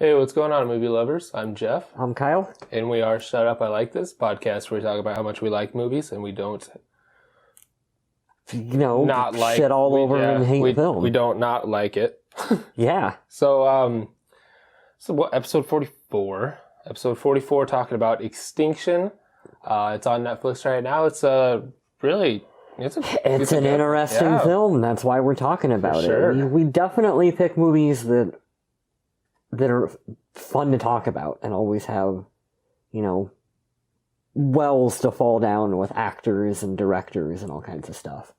Hey, what's going on, movie lovers? I'm Jeff, I'm Kyle. and we are Shut Up, I Like This podcast where we talk about how much we like movies and we don't not like shit all over and hate film. We don't not like it. Yeah. So what, episode 44? Episode 44 talking about Extinction. It's on Netflix right now. It's an interesting film. That's why we're talking about it. We definitely pick movies that are fun to talk about and always have, wells to fall down with actors and directors and all kinds of stuff.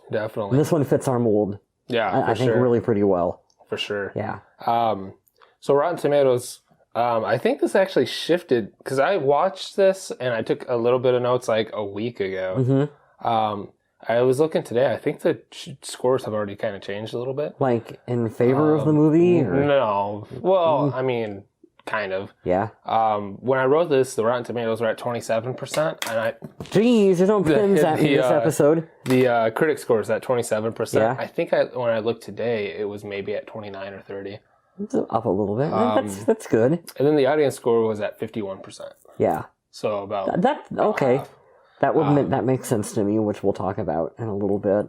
Definitely. And this one fits our mold. Yeah, I think really pretty well. For sure. Yeah. So Rotten Tomatoes, I think this actually shifted because I watched this and I took a little bit of notes like a week ago. Mm-hmm. I was looking today. I think the scores have already kind of changed a little bit. Like in favor of the movie? Or? No. Well, I mean, kind of. Yeah. When I wrote this, the Rotten Tomatoes were at 27%, and Jeez, there's no pins at me this episode. The critic score is at 27%. Yeah. I think when I looked today, it was maybe at 29 or 30. It's up a little bit. That's good. And then the audience score was at 51%. Yeah. So about that okay. That makes sense to me, which we'll talk about in a little bit.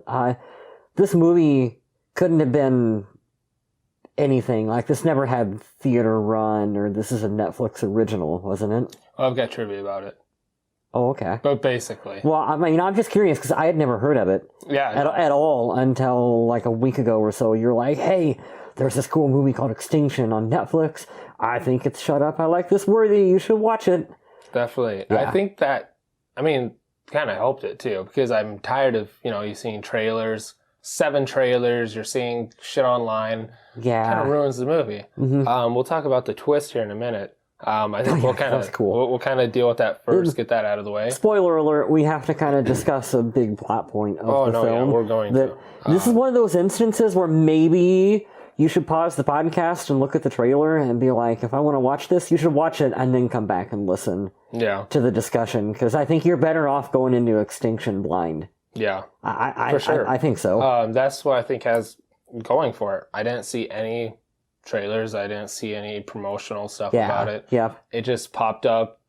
This movie couldn't have been anything. Like, this never had theater run, or this is a Netflix original, wasn't it? Well, I've got trivia about it. Oh, okay. But basically. Well, I mean, I'm just curious, because I had never heard of it at all until like a week ago or so. You're like, hey, there's this cool movie called Extinction on Netflix. I think it's Shut Up, I Like This worthy. You should watch it. Definitely. Yeah. I think that, kind of helped it too, because I'm tired of, you seeing trailers, 7 trailers, you're seeing shit online. Yeah. Kind of ruins the movie. Mm-hmm. We'll talk about the twist here in a minute. I think we'll kind of deal with that first, get that out of the way. Spoiler alert, we have to kind of discuss a big plot point of the film. Yeah, we're going to. This is one of those instances where maybe you should pause the podcast and look at the trailer and be like, if I want to watch this, you should watch it and then come back and listen to the discussion, because I think you're better off going into Extinction blind. Yeah, for sure. I think so. That's what I think has going for it. I didn't see any trailers. I didn't see any promotional stuff about it. Yeah. It just popped up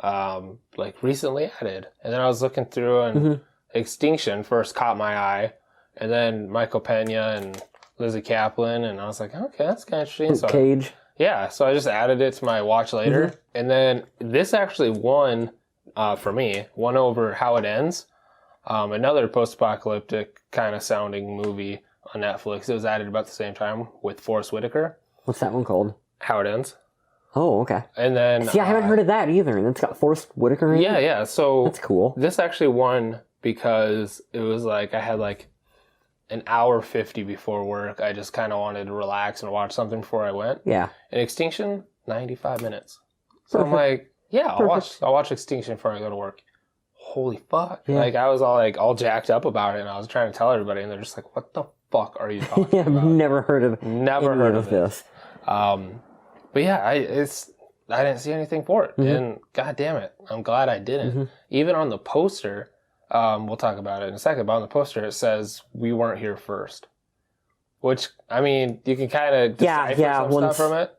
like recently added. And then I was looking through and Extinction first caught my eye. And then Michael Pena and Lizzie Kaplan, and I was like, okay, that's kind of interesting. So Cage. So I just added it to my watch later. And then this actually won, for me, won over How It Ends, another post-apocalyptic kind of sounding movie on Netflix. It was added about the same time with Forrest Whitaker. What's that one called? How It Ends. Oh, okay. And then... See, I haven't heard of that either, and it's got Forrest Whitaker in it? Yeah. So... That's cool. This actually won because it was like, I had like an hour 50 before work. I just kind of wanted to relax and watch something before I went. Yeah. And Extinction, 95 minutes. So I'm like, I'll watch Extinction before I go to work. Holy fuck. Yeah. Like, I was all jacked up about it, and I was trying to tell everybody, and they're just like, what the fuck are you talking about? I've never heard of this. But yeah, I didn't see anything for it. And god damn it, I'm glad I didn't. Even on the poster, we'll talk about it in a second, but on the poster it says, we weren't here first. Which, you can kind of decipher some stuff from it.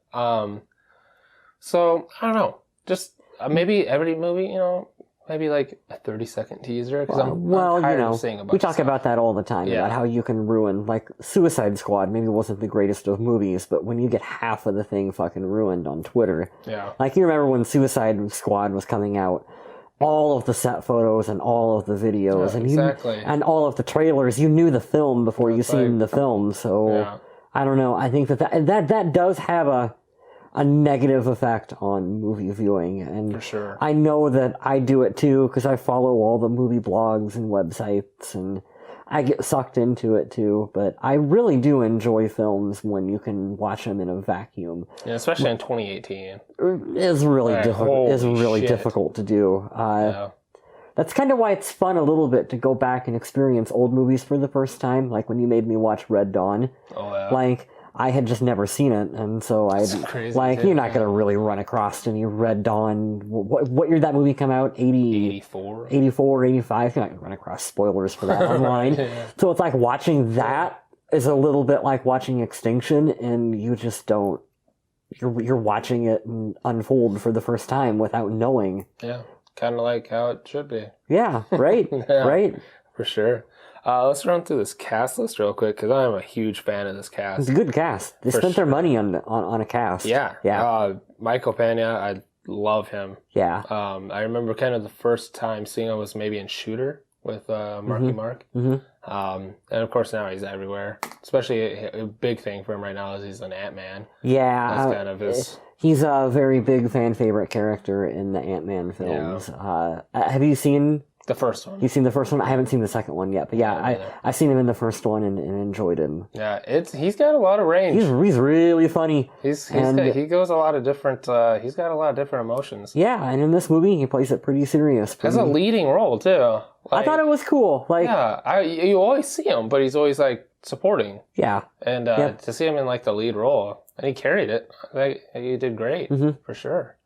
So, I don't know. Just maybe every movie, maybe like a 30-second teaser. Because I'm tired of seeing a bunch we talk about that all the time, about how you can ruin, like, Suicide Squad maybe wasn't the greatest of movies, but when you get half of the thing fucking ruined on Twitter. Yeah. Like, you remember when Suicide Squad was coming out, all of the set photos and all of the videos and all of the trailers, you knew the film before you seen the film. So I don't know. I think that does have a negative effect on movie viewing, and for sure. I know that I do it too, because I follow all the movie blogs and websites, and I get sucked into it too. But I really do enjoy films when you can watch them in a vacuum. Yeah, especially in 2018. It's really difficult. It's really difficult to do. That's kind of why it's fun a little bit to go back and experience old movies for the first time. Like when you made me watch Red Dawn. Oh yeah. Like, I had just never seen it, and so you're not going to really run across any Red Dawn. What year did that movie come out? 84, 85. You're not going to run across spoilers for that online. So it's like watching that is a little bit like watching Extinction, and you just don't you're watching it unfold for the first time without knowing. Yeah, kind of like how it should be. Yeah, right, Yeah, right. For sure. Let's run through this cast list real quick because I'm a huge fan of this cast. It's a good cast. They spent their money on a cast. Yeah, yeah. Michael Pena, I love him. Yeah. I remember kind of the first time seeing him was maybe in Shooter with Marky Mark. And of course now he's everywhere. Especially a big thing for him right now is he's an Ant-Man. Yeah. That's kind of his... He's a very big fan favorite character in the Ant-Man films. Yeah. Have you seen... The first one. You've seen the first one? I haven't seen the second one yet, but I've seen him in the first one and enjoyed him. Yeah, he's got a lot of range. He's really funny. He goes a lot of different. He's got a lot of different emotions. Yeah, and in this movie he plays it pretty serious. Has a leading role too. I thought it was cool. You always see him, but he's always like supporting. Yeah, and to see him in like the lead role, and he carried it. He did great for sure.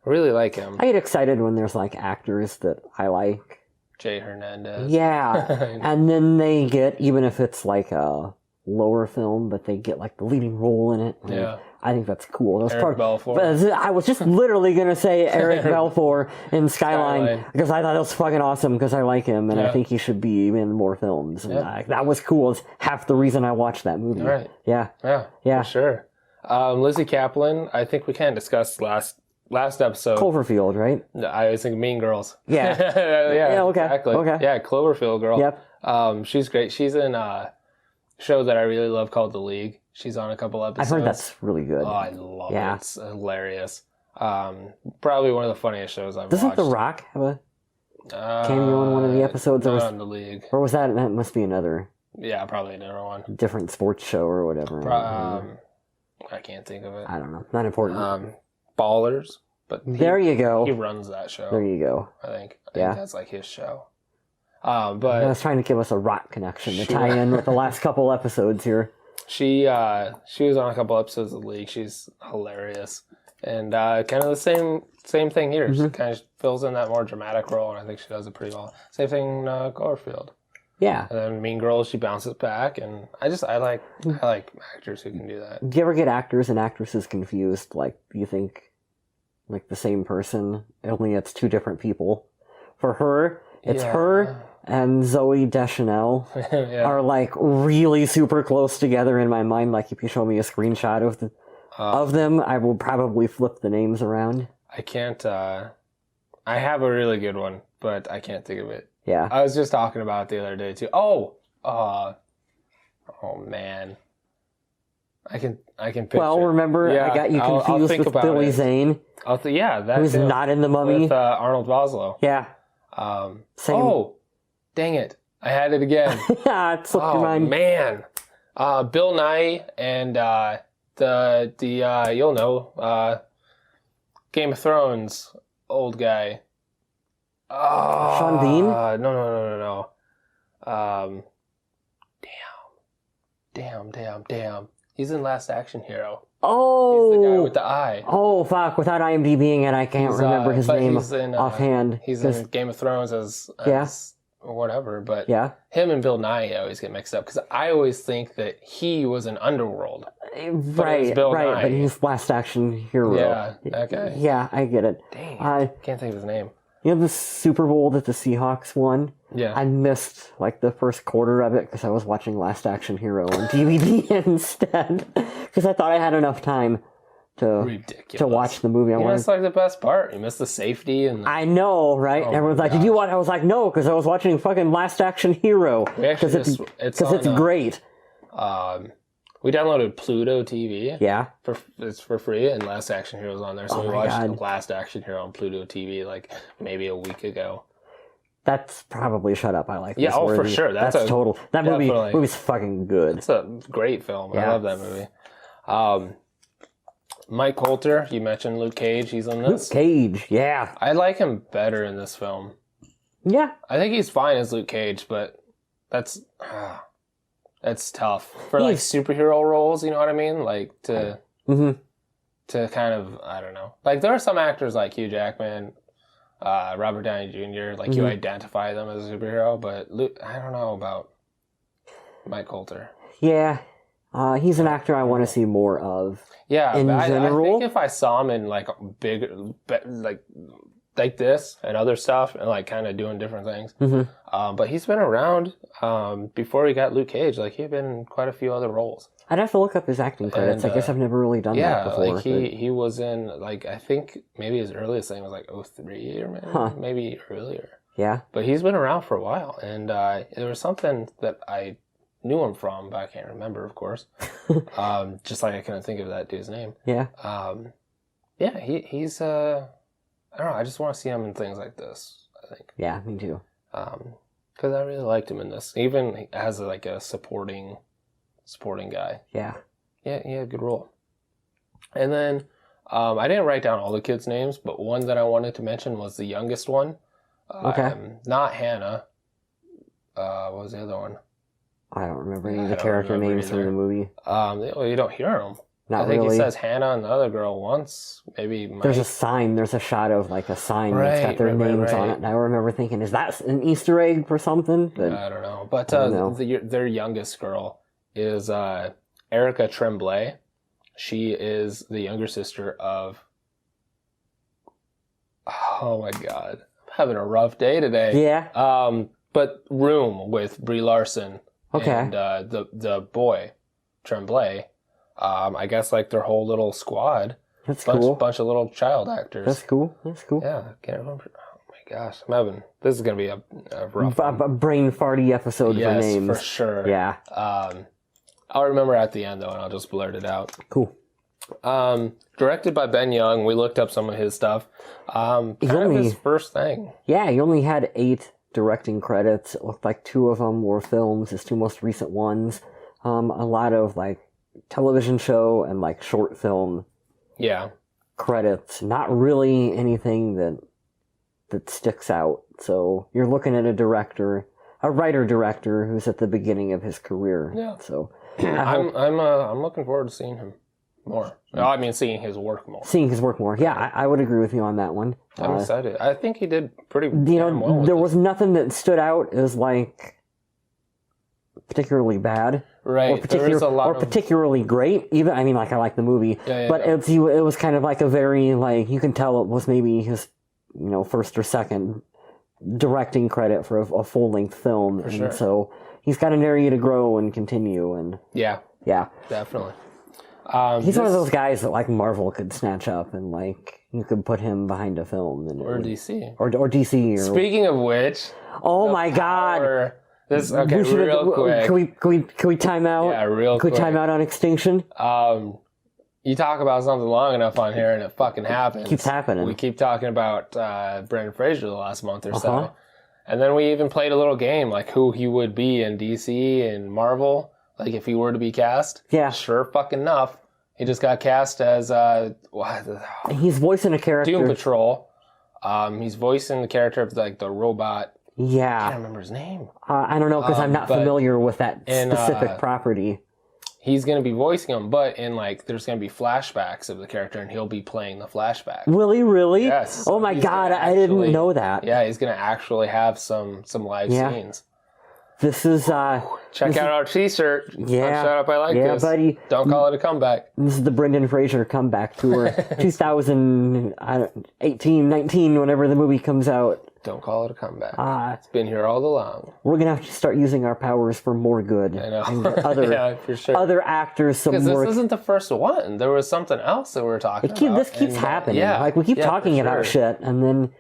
I really like him. I get excited when there's like actors that I like. Jay Hernandez. Yeah. And then they get, even if it's like a lower film, but they get like the leading role in it. Yeah. I think that's cool. That Eric Balfour. I was just literally going to say Eric Balfour in Skyline because I thought it was fucking awesome because I like him and I think he should be in more films. And that was cool. It's half the reason I watched that movie. Right. Yeah. For sure. Lizzie Kaplan, I think we kind of discussed last episode. Cloverfield, right? I was thinking Mean Girls. Yeah. Okay. Exactly. Okay. Yeah, Cloverfield girl. Yep. She's great. She's in a show that I really love called The League. She's on a couple episodes. I've heard that's really good. Oh, I love it. It's hilarious. Probably one of the funniest shows I've watched. Doesn't The Rock have a cameo in one of the episodes? Not on The League. Or was that must be another? Yeah, probably another one. Different sports show or whatever. I can't think of it. I don't know. Not important. Ballers. But there you go. He runs that show. There you go. I think that's like his show. But I was trying to give us a Rock connection to tie in with the last couple episodes here. She was on a couple episodes of The League. She's hilarious, and kind of the same thing here. She kind of fills in that more dramatic role, and I think she does it pretty well. Same thing in Cloverfield. Yeah. And then Mean Girls, she bounces back, and I like actors who can do that. Do you ever get actors and actresses confused? Like, do you think like the same person, only it's two different people? For her, it's her and Zooey Deschanel are like really super close together in my mind. Like if you show me a screenshot of them, I will probably flip the names around. I can't. I have a really good one, but I can't think of it. Yeah. I was just talking about it the other day too. Oh man. I can picture. Well, remember, I got you confused with Billy Zane. Who's not in The Mummy. With Arnold Vosloo. Yeah. Same. Oh, dang it. I had it again. It slipped your mind. Man. Bill Nye and the you'll know, Game of Thrones old guy. Oh, Sean Bean? No. Damn. He's in Last Action Hero. Oh! He's the guy with the eye. Oh, fuck. Without IMDbing it, I can't remember his name offhand. He's in Game of Thrones as whatever, but him and Bill Nye always get mixed up because I always think that he was in Underworld. Right, but he's Last Action Hero. Yeah, okay. Yeah, I get it. Dang, I can't think of his name. You know the Super Bowl that the Seahawks won? Yeah. I missed like the first quarter of it because I was watching Last Action Hero on DVD instead because I thought I had enough time to watch the movie. That's like the best part. You missed the safety and. I know, right? Everyone's like, "Did you watch?" I was like, "No," because I was watching fucking Last Action Hero because it's great. We downloaded Pluto TV. Yeah. It's for free, and Last Action Hero's on there. So we watched Last Action Hero on Pluto TV like maybe a week ago. That's probably Shut Up. I like. Yeah, for sure. That's total. That movie's fucking good. It's a great film. Yeah. I love that movie. Mike Coulter, you mentioned Luke Cage. He's in this. Luke Cage, yeah. I like him better in this film. Yeah. I think he's fine as Luke Cage, but that's tough for like superhero roles. You know what I mean? Like to kind of, I don't know. Like there are some actors like Hugh Jackman, Robert Downey Jr. Like you identify them as a superhero, but Luke, I don't know about Mike Coulter. Yeah, He's an actor I want to see more of. Yeah, in general. I think if I saw him in like big, like this and other stuff, and like kind of doing different things. Mm-hmm. But he's been around before he got Luke Cage. Like he'd been in quite a few other roles. I'd have to look up his acting credits. I guess I've never really done that before. Yeah, like he was in like I think maybe his earliest thing was like 03 or maybe earlier. Yeah, but he's been around for a while, and there was something that I knew him from, but I can't remember, of course. Just like I couldn't think of that dude's name. Yeah. Yeah, he's I don't know, I just want to see him in things like this, I think. Yeah, me too. Because I really liked him in this. Even as like a supporting guy. Yeah. Yeah, he had a good role. And then I didn't write down all the kids' names, but one that I wanted to mention was the youngest one. Okay. Not Hannah. What was the other one? I don't remember any of the character names from the movie. You don't hear them. Not I think really. he says Hannah and the other girl once. Maybe Mike. There's a sign. There's a shot of like a sign that's got their names on it. And I remember thinking, is that an Easter egg for something? But I don't know. But know. Their youngest girl is Erica Tremblay. She is the younger sister of... Oh my god. I'm having a rough day today. Yeah. But Room with Brie Larson. Okay. And the boy, Tremblay. I guess like their whole little squad. That's cool. Bunch of little child actors. That's cool. That's cool. Yeah, I can't remember. Oh my gosh, this is gonna be a rough a brain farty episode for names. for sure. Yeah. I'll remember at the end though, and I'll just blurt it out. Cool. Directed by Ben Young. We looked up some of his stuff. Kind of his first thing. Yeah, he only had 8 directing credits. It looked like 2 of them were films, his 2 most recent ones. A lot of like television show and like short film credits. Not really anything that sticks out. So you're looking at a writer-director who's at the beginning of his career. Yeah. So I'm looking forward to seeing him more. I mean, seeing his work more. Seeing his work more. Yeah, I would agree with you on that one. I'm excited. I think he did pretty well. There was nothing that stood out as like particularly bad. Right. Particularly great. Even I mean, like I like the movie, but it was kind of like a very like you can tell it was maybe his first or second directing credit for a full length film, and so he's got an area to grow and continue. And yeah, definitely. He's one of those guys that like Marvel could snatch up and like you could put him behind a film or DC or DC. Speaking of which, oh my god. Real quick. Can we time out? Yeah, real quick. Can we time out on Extinction? You talk about something long enough on here and it fucking happens. It keeps happening. We keep talking about Brendan Fraser the last month or so. And then we even played a little game, like who he would be in DC and Marvel, like if he were to be cast. Yeah. Sure fucking enough. He just got cast as... he's voicing a character. Doom Patrol. He's voicing the character of like the robot. Yeah. I can't remember his name. I don't know because I'm not familiar with that specific property. He's going to be voicing him, but in like there's going to be flashbacks of the character, and he'll be playing the flashback. Will he really? Yes. Oh my god, I didn't know that. Yeah, he's going to actually have some live scenes. This is check out our T-shirt. Yeah. Shut up, I like this. Yeah, buddy. Don't call it a comeback. This is the Brendan Fraser comeback tour, 2018, 19, whenever the movie comes out. Don't call it a comeback. It's been here all along. We're gonna have to start using our powers for more good. I know. And other, for sure. Other actors, some because more. This isn't the first one. There was something else that we were talking about. This keeps happening. Like we keep talking about shit, and then.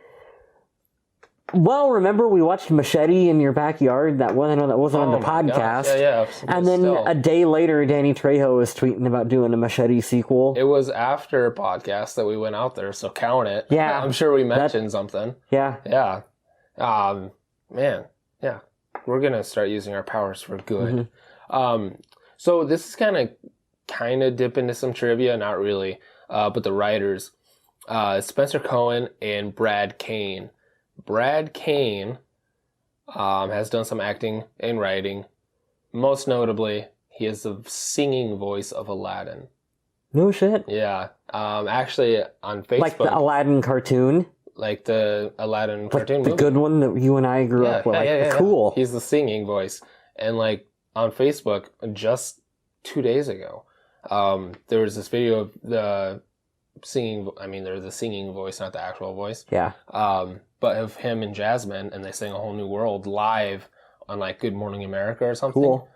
Well, remember we watched Machete in your backyard? That wasn't on the podcast. Gosh. Yeah. And then a day later, Danny Trejo was tweeting about doing a Machete sequel. It was after a podcast that we went out there, so count it. Yeah. I'm sure we mentioned something. Yeah. Yeah. Man. Yeah. We're going to start using our powers for good. Mm-hmm. So this is kind of dip into some trivia, not really, but the writers, Spencer Cohen and Brad Kane. Brad Kane has done some acting and writing. Most notably, he is the singing voice of Aladdin. No shit. Yeah. Actually, on Facebook. Like the Aladdin cartoon? Like the Aladdin cartoon movie. The good one that you and I grew up with. Cool. He's the singing voice. And like on Facebook, just 2 days ago. There was this video of the singing. I mean, there's a singing voice, not the actual voice. Yeah. But of him and Jasmine, and they sing A Whole New World live on like Good Morning America or something. Cool.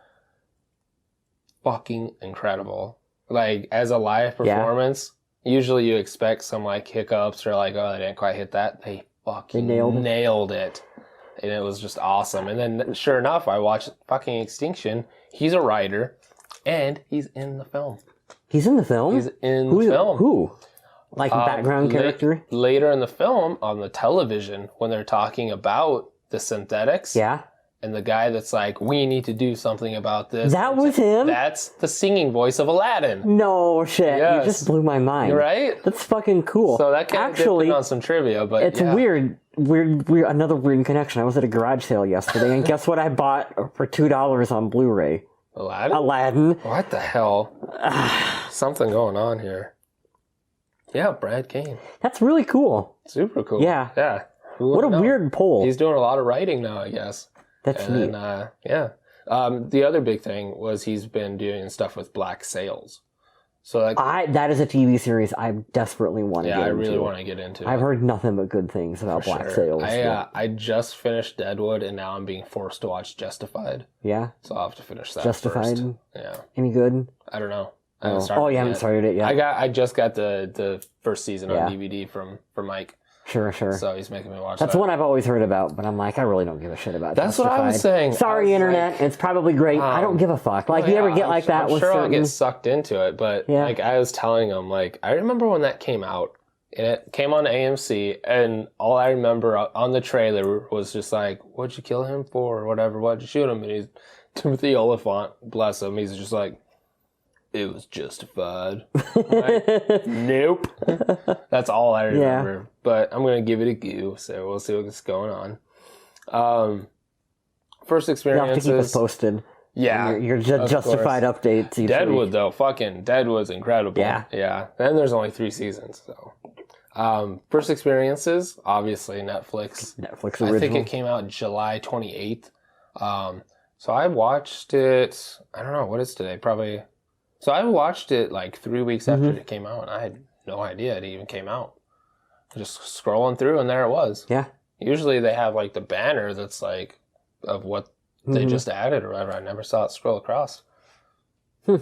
Fucking incredible. Like, as a live performance, usually you expect some like hiccups or like, oh, they didn't quite hit that. They fucking nailed it. And it was just awesome. And then sure enough, I watched fucking Extinction. He's a writer and he's in the film. He's in the film? He's in the film. Who? Like a background character? Later in the film, on the television, when they're talking about the synthetics. Yeah. And the guy that's like, we need to do something about this. That was him? That's the singing voice of Aladdin. No shit. Yes. You just blew my mind. Right? That's fucking cool. So that kind of dipped in on some trivia, but it's weird. Another weird connection. I was at a garage sale yesterday, and guess what I bought for $2 on Blu-ray? Aladdin. What the hell? Something going on here. Yeah, Brad Kane. That's really cool. Super cool. Yeah. Yeah. What a weird poll. He's doing a lot of writing now, I guess. That's neat. Yeah. The other big thing was he's been doing stuff with Black Sails. So that is a TV series I desperately want to get into. Yeah, I really want to get into. I've heard nothing but good things about Black Sails. I just finished Deadwood, and now I'm being forced to watch Justified. Yeah? So I'll have to finish that Justified? first. Yeah. Any good? I don't know. You haven't started it yet? I just got the first season on DVD from Mike. Sure. So he's making me watch that. That's one I've always heard about, but I'm like, I really don't give a shit about That's Justified. what I was saying. Sorry, Internet. Like, it's probably great. I don't give a fuck. Like, you ever get like that I'm with sure certain... I'll get sucked into it, but like I was telling him, like, I remember when that came out, and it came on AMC, and all I remember on the trailer was just like, what'd you kill him for, or whatever, why'd you shoot him? And he's, Timothy Oliphant, bless him, he's just like, it was justified. Like, nope. That's all I remember. Yeah. But I'm going to give it a go, so we'll see what's going on. First experiences. You'll have to keep us posted. Yeah. Your Justified updates. Deadwood, though. Fucking Deadwood's incredible. Yeah. Yeah. And there's only 3 seasons, so. First experiences, obviously Netflix. Netflix original. I think it came out July 28th. So I watched it, I don't know, what is today? Probably... So I watched it like 3 weeks after it came out, and I had no idea it even came out. Just scrolling through, and there it was. Yeah. Usually they have like the banner that's like of what they just added or whatever. I never saw it scroll across. I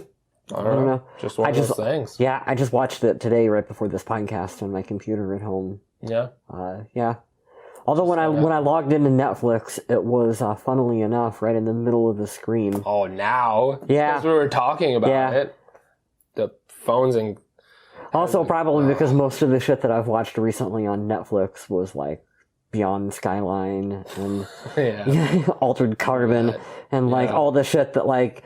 don't know. Just one of those things. Yeah, I just watched it today right before this podcast on my computer at home. Yeah. Yeah. Although when I logged into Netflix, it was, funnily enough, right in the middle of the screen. Oh, now? Yeah. Because we were talking about it. The phones and... Also, probably because most of the shit that I've watched recently on Netflix was, like, Beyond Skyline and Altered Carbon and, like, all the shit that, like,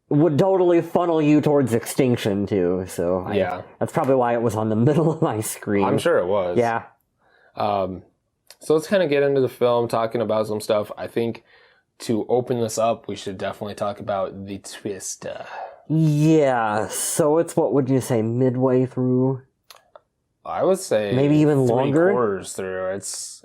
would totally funnel you towards Extinction, too. So, that's probably why it was on the middle of my screen. I'm sure it was. Yeah. So let's kind of get into the film, talking about some stuff. I think to open this up, we should definitely talk about the twist. Yeah, so it's, what would you say, midway through? I would say maybe even longer. 3/4 through.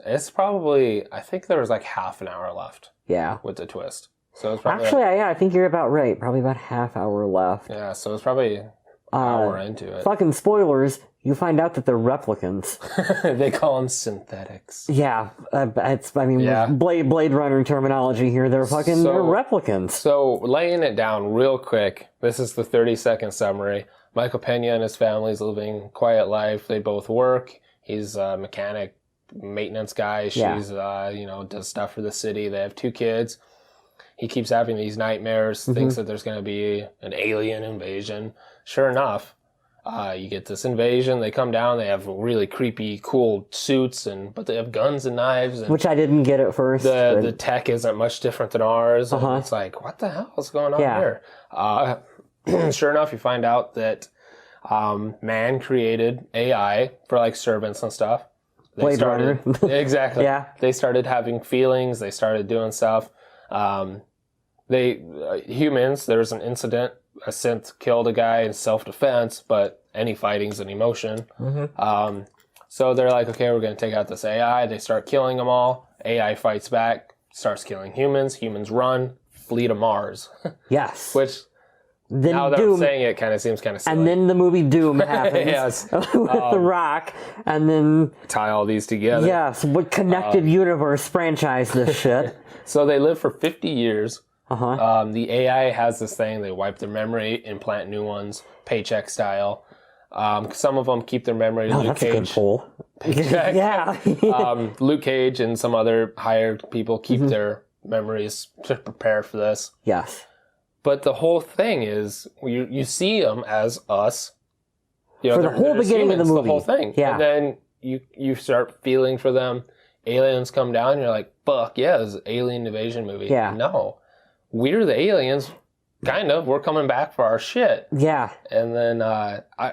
It's probably, I think there was like half an hour left. Yeah, with the twist. So it's probably actually, I think you're about right. Probably about half hour left. Yeah, so it's probably an hour into it. Fucking spoilers. You find out that they're replicants. They call them synthetics. Yeah, Blade Runner terminology here. They're they're replicants. So laying it down real quick, this is the 30-second summary. Michael Pena and his family's living quiet life. They both work. He's a mechanic, maintenance guy. She's, does stuff for the city. They have 2 kids. He keeps having these nightmares, thinks that there's going to be an alien invasion. Sure enough, you get this invasion. They come down. They have really creepy, cool suits, but they have guns and knives. And which I didn't get at first. The tech isn't much different than ours. And it's like, what the hell is going on here? Sure enough, you find out that man created AI for like servants and stuff. Blade Runner. Exactly. Yeah. They started having feelings. They started doing stuff. Humans, there was an incident. A synth killed a guy in self-defense, but any fighting's an emotion. So they're like, okay, we're going to take out this AI. They start killing them all. AI fights back, starts killing humans. Humans run, flee to Mars. Yes. Which, then now that Doom, I'm saying it, kind of seems kind of silly. and then the movie Doom happens yes. with The Rock, and then tie all these together. Yes, what connected universe franchise this shit? So they live for 50 years. Uh-huh. The AI has this thing. They wipe their memory, implant new ones, paycheck style. Some of them keep their memory. Oh, Luke that's Cage, a good poll. Paycheck. Yeah. Luke Cage and some other hired people keep their memories to prepare for this. Yes. But the whole thing is, you see them as us. You know, for the whole beginning humans, of the movie. The whole thing. Yeah. And then you start feeling for them. Aliens come down, and you're like, fuck, yeah, this is an alien invasion movie. Yeah. No. We're the aliens. Kind of. We're coming back for our shit. Yeah. And then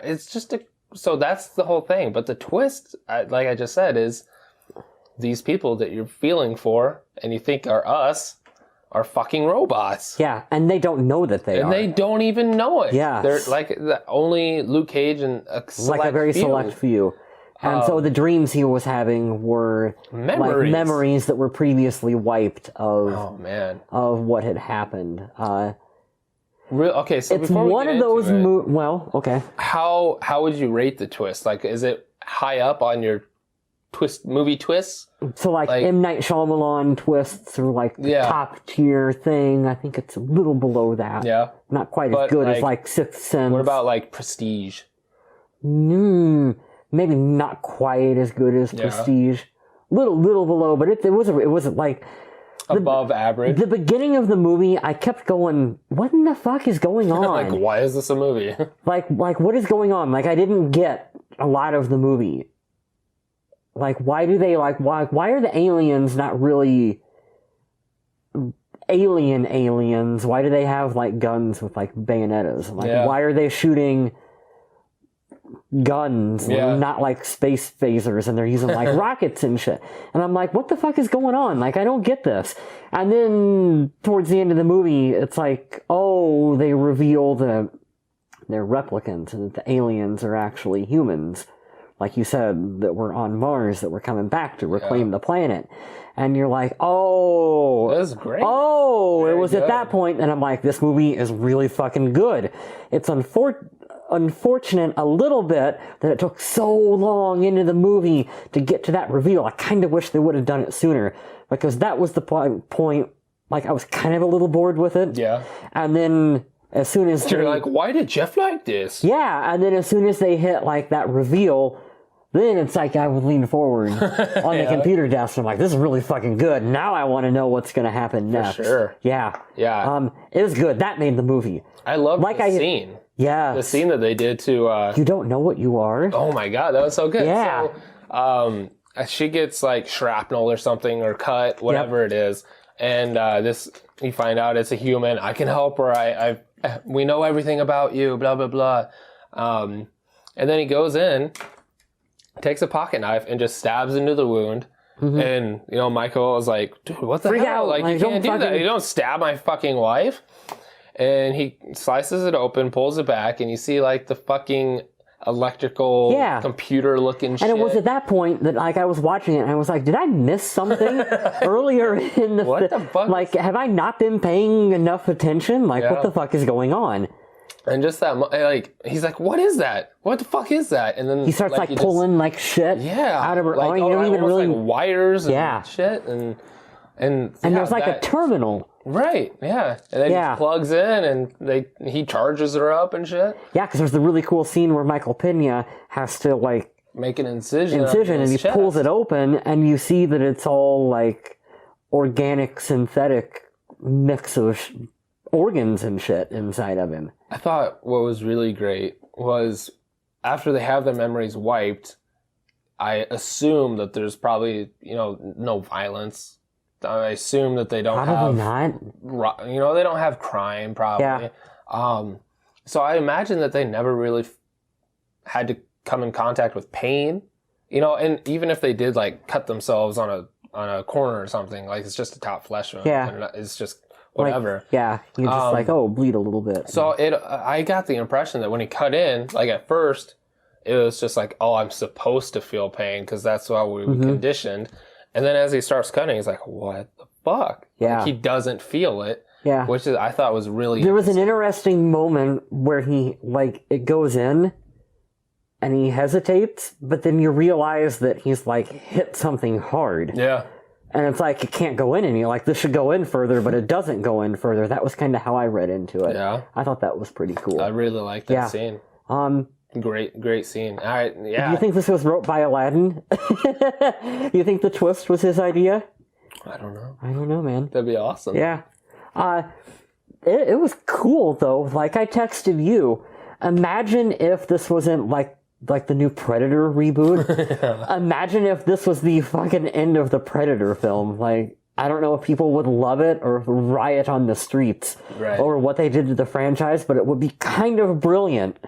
it's just so that's the whole thing. But the twist, like I just said, is these people that you're feeling for and you think are us are fucking robots. Yeah, and they don't know that they are. And they don't even know it. Yeah. They're like only Luke Cage and a select like a very few. select few. And so the dreams he was having were like memories that were previously wiped of what had happened. Okay, so it's one of those. Well, okay. How would you rate the twist? Like, is it high up on your movie twists? So like M. Night Shyamalan twists or like the top tier thing. I think it's a little below that. Yeah, not quite as good as like Sixth Sense. What about like Prestige? Maybe not quite as good as Prestige. Little below, but it wasn't like above average. The beginning of the movie, I kept going, what in the fuck is going on? Like, why is this a movie? like what is going on? Like, I didn't get a lot of the movie. Like, why do they why are the aliens not really aliens? Why do they have like guns with like bayonetas? Like, why are they shooting guns, not like space phasers, and they're using like rockets and shit? And I'm like, what the fuck is going on? Like, I don't get this. And then towards the end of the movie, it's like, oh, they reveal they're replicants and that the aliens are actually humans. Like you said, that we're on Mars, that we're coming back to reclaim the planet. And you're like, oh. That was great. Oh, very it was good. At that point, and I'm like, this movie is really fucking good. It's unfortunate a little bit that it took so long into the movie to get to that reveal. I kind of wish they would have done it sooner, because that was the point. Like, I was kind of a little bored with it. Yeah. And then as soon as you're like, why did Jeff like this? Yeah, and then as soon as they hit like that reveal, then it's like I would lean forward on the computer desk. And I'm like, this is really fucking good. Now I want to know what's going to happen next. For sure. Yeah. Yeah. It was good. That made the movie. I love the scene. Yeah. The scene that they did to... You don't know what you are? Oh my god, that was so good. Yeah. So, she gets like shrapnel or something, or cut, whatever it is. And you find out it's a human. I can help her. We know everything about you, blah, blah, blah. And then he goes in, takes a pocket knife, and just stabs into the wound. Mm-hmm. And, Michael was like, dude, what the hell? Out. Like, you can't do that. You don't stab my fucking wife. And he slices it open, pulls it back, and you see, like, the fucking electrical computer-looking shit. And it was at that point that, like, I was watching it, and I was like, did I miss something earlier in the... What the fuck? Like, have I not been paying enough attention? Like, what the fuck is going on? And just that, like, he's like, what is that? What the fuck is that? And then he starts, like pulling, like, shit out of her... Like, you don't even really... like, wires and shit, and there's, like, a terminal... Right, yeah. And then he plugs in, and he charges her up and shit. Yeah, because there's the really cool scene where Michael Pena has to, like... make an incision and he pulls it open, and you see that it's all, like, organic, synthetic mix of organs and shit inside of him. I thought what was really great was, after they have their memories wiped, I assume that there's probably, no violence. I assume that they don't probably not. They don't have crime, probably. Yeah. So I imagine that they never really had to come in contact with pain, and even if they did, like, cut themselves on a corner or something, like, it's just a top flesh wound. Yeah. It's just whatever. Like, you're just bleed a little bit. So I got the impression that when he cut in, like, at first, it was just like, oh, I'm supposed to feel pain because that's how we were conditioned. And then as he starts cutting, he's like, what the fuck? Yeah. Like, he doesn't feel it. Yeah. Which I thought was really There was an interesting moment where he, like, it goes in and he hesitates, but then you realize that he's, like, hit something hard. Yeah. And it's like, it can't go in, and you're like, this should go in further, but it doesn't go in further. That was kind of how I read into it. Yeah. I thought that was pretty cool. I really liked that scene. Great scene. All right, yeah. Do you think this was wrote by Aladdin? You think the twist was his idea? I don't know. I don't know, man. That'd be awesome. Yeah. It was cool, though. Like, I texted you. Imagine if this wasn't, like the new Predator reboot. Yeah. Imagine if this was the fucking end of the Predator film. Like, I don't know if people would love it or riot on the streets. Right. Or what they did to the franchise, but it would be kind of brilliant.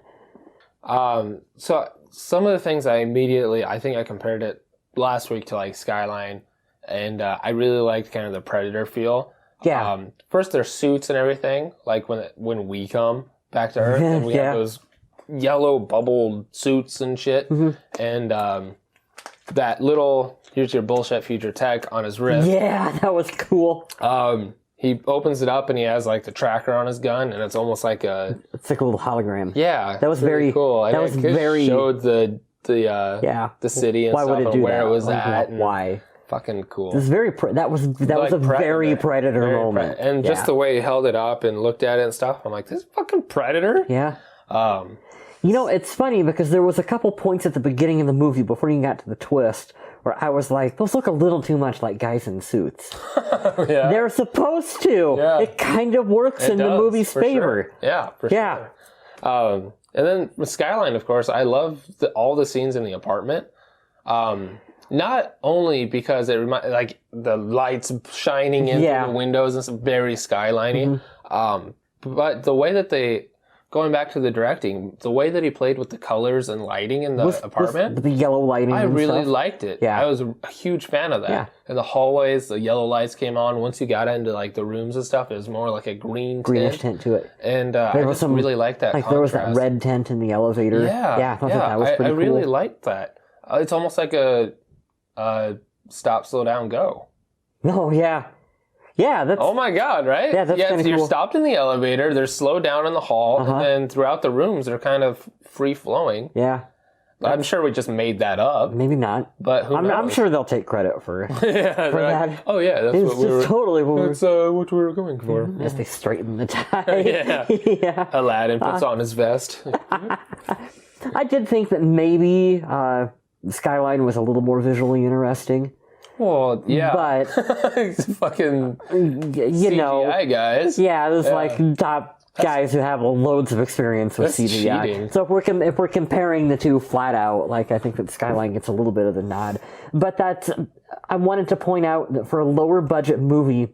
So some of the things I think I compared it last week to like Skyline, and I really liked kind of the Predator feel. Yeah. First, their suits and everything, like when we come back to Earth, and we have those yellow bubbled suits and shit, and that little here's your bullshit future tech on his wrist. Yeah, that was cool. He opens it up and he has like the tracker on his gun, and it's almost like it's like a little hologram. Yeah, that was very cool. That was very showed the city and why stuff would it and do where that? it was like, at. Why? Fucking cool. This very that was a very Predator moment, and just the way he held it up and looked at it and stuff. I'm like, this is fucking Predator. Yeah. You know, it's funny because there was a couple points at the beginning of the movie before you got to the twist where I was like, those look a little too much like guys in suits. Yeah. They're supposed to. Yeah. It kind of works in the movie's favor. Sure. Yeah, for sure. And then with Skyline, of course, I love all the scenes in the apartment. Not only because it reminds, like, the lights shining in through the windows and some very Skyline-y, but the way that going back to the directing, the way that he played with the colors and lighting in the apartment. The yellow lighting I and really stuff. liked it. Yeah. I was a huge fan of that. Yeah. In the hallways, the yellow lights came on. Once you got into like the rooms and stuff, it was more like a greenish tint to it. And I just really liked that contrast. There was that red tent in the elevator. Yeah, I thought that was pretty cool. I really liked that. It's almost like a stop, slow down, go. Oh, yeah. Yeah, that's... Oh my god, right? Yeah, that's kind of cool. You're stopped in the elevator, they're slowed down in the hall, and then throughout the rooms, they're kind of free-flowing. Yeah. I'm sure we just made that up. Maybe not. But who knows? I'm sure they'll take credit for that. Oh, yeah, that's what we were... totally what we were going for. As they straighten the tie. Yeah. Aladdin puts on his vest. I did think that maybe Skyline was a little more visually interesting. Well, yeah. But fucking you know, CGI guys. Yeah, there's like top guys who have loads of experience with CGI. Cheating. So if we're comparing the two flat out, like I think that Skyline gets a little bit of the nod. But I wanted to point out that for a lower budget movie,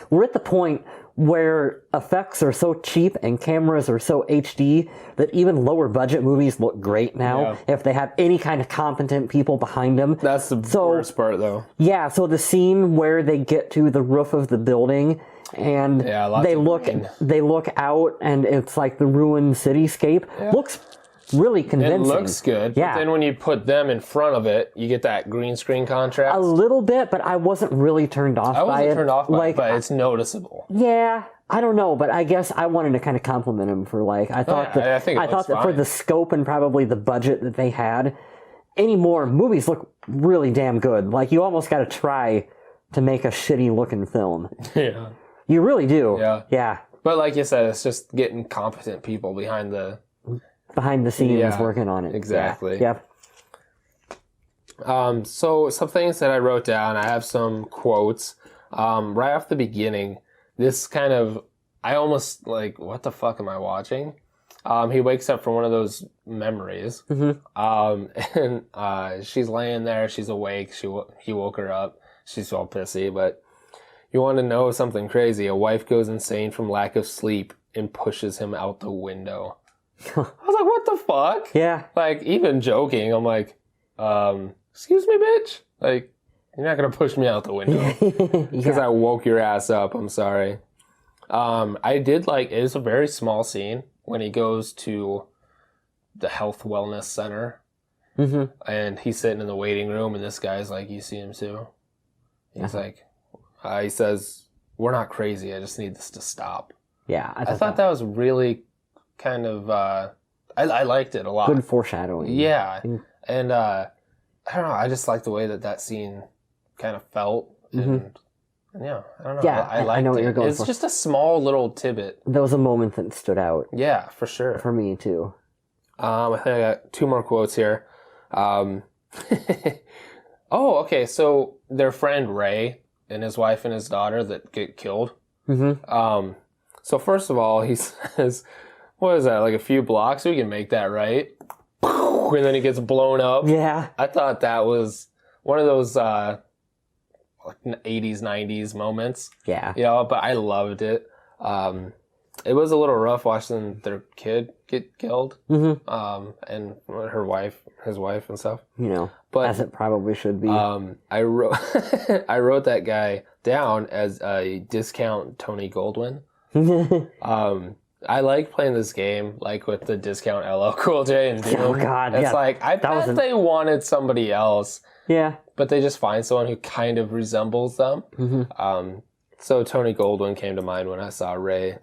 we're at the point where effects are so cheap and cameras are so HD that even lower budget movies look great now if they have any kind of competent people behind them. That's the worst part, though. Yeah, so the scene where they get to the roof of the building and they look out and it's like the ruined cityscape looks really convincing. It looks good, but then when you put them in front of it, you get that green screen contrast. A little bit, but I wasn't really turned off by it. I wasn't turned off by it, but it's noticeable. Yeah, I don't know, but I guess I wanted to kind of compliment him for I thought that for the scope and probably the budget that they had, anymore movies look really damn good. Like you almost got to try to make a shitty looking film. Yeah. You really do. Yeah. But like you said, it's just getting competent people behind the scenes working on it. Exactly. Yeah. So some things that I wrote down, I have some quotes. Right off the beginning, this kind of, I almost like, what the fuck am I watching? He wakes up from one of those memories. And she's laying there, she's awake, he woke her up. She's all pissy, but you want to know something crazy? A wife goes insane from lack of sleep and pushes him out the window. I was like, what the fuck? Yeah. Like, even joking, I'm like, excuse me, bitch? Like, you're not going to push me out the window because I woke your ass up. I'm sorry. I did like, it was a very small scene when he goes to the health wellness center and he's sitting in the waiting room and this guy's like, you see him too? He's like, he says, we're not crazy. I just need this to stop. Yeah. I thought that was really kind of, I liked it a lot. Good foreshadowing. Yeah. And, I don't know. I just like the way that scene kind of felt. And yeah, I don't know. Yeah, I liked know what it. you're going It's for. just a small little tidbit. There was a moment that stood out. Yeah, for sure. For me, too. I think I got 2 more quotes here. Oh, okay. So their friend Ray and his wife and his daughter that get killed. So first of all, he says, what is that, like a few blocks? We can make that, right? And then he gets blown up. Yeah. I thought that was one of those 80s, 90s moments. Yeah. You know, but I loved it. It was a little rough watching their kid get killed. And his wife and stuff. You know, but, as it probably should be. I wrote I wrote that guy down as a discount Tony Goldwyn. I like playing this game, like with the discount LL Cool J and Doom. Oh God, it's like I bet they wanted somebody else. Yeah, but they just find someone who kind of resembles them. So Tony Goldwyn came to mind when I saw Ray.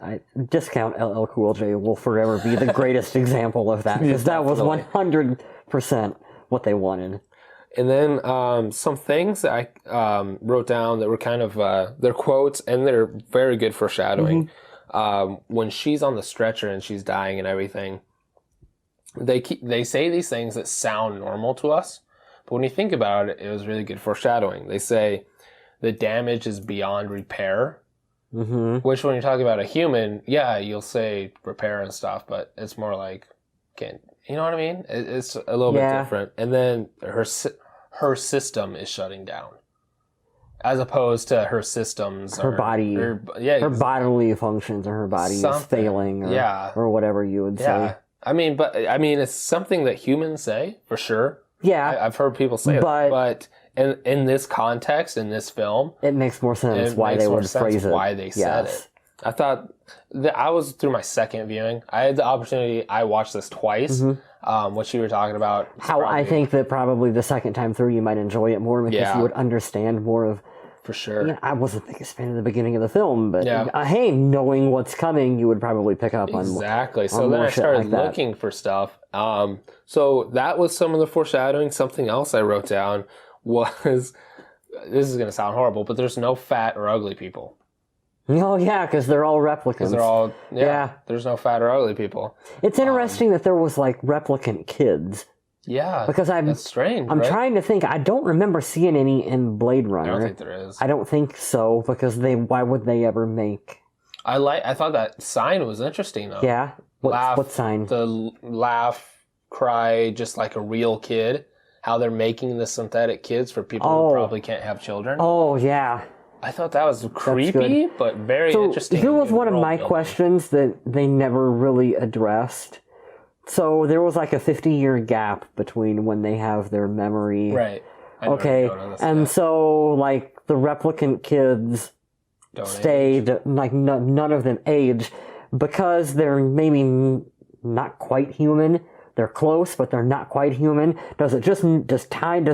Discount LL Cool J will forever be the greatest example of that, because that was 100% what they wanted. And then some things that I wrote down that were kind of they're quotes, and they're very good foreshadowing. When she's on the stretcher and she's dying and everything, they say these things that sound normal to us, but when you think about it, it was really good foreshadowing. They say the damage is beyond repair, which when you're talking about a human, yeah, you'll say repair and stuff, but it's more like, you know what I mean? It's a little bit different. And then her system is shutting down, as opposed to her systems, her body, her bodily functions, or her body is failing, or whatever you would say. I mean, it's something that humans say for sure. Yeah, I've heard people say that, but in this context, in this film, it makes more sense why they would phrase it. Why they said it. I thought that I was through my second viewing. I had the opportunity. I watched this twice. What you were talking about. I think that probably the second time through you might enjoy it more, because you would understand more of. For sure. Yeah, I wasn't the biggest fan of the beginning of the film, but hey, knowing what's coming, you would probably pick up on exactly. So then I started looking for stuff. So that was some of the foreshadowing. Something else I wrote down was, this is going to sound horrible, but there's no fat or ugly people. Oh yeah, because they're all replicants. They're all there's no fat or ugly people. It's interesting that there was like replicant kids. Yeah, because that's strange. I'm trying to think. I don't remember seeing any in Blade Runner. I don't think there is. I don't think so, because why would they ever make? I thought that sign was interesting though. Yeah. What sign? The laugh, cry, just like a real kid. How they're making the synthetic kids for people who probably can't have children. Oh yeah. I thought that was creepy, but very interesting. Here was one of my questions that they never really addressed. So there was like a 50-year gap between when they have their memory. Right. Okay. And so like the replicant kids stayed, like none of them age, because they're maybe not quite human. They're close, but they're not quite human. Does time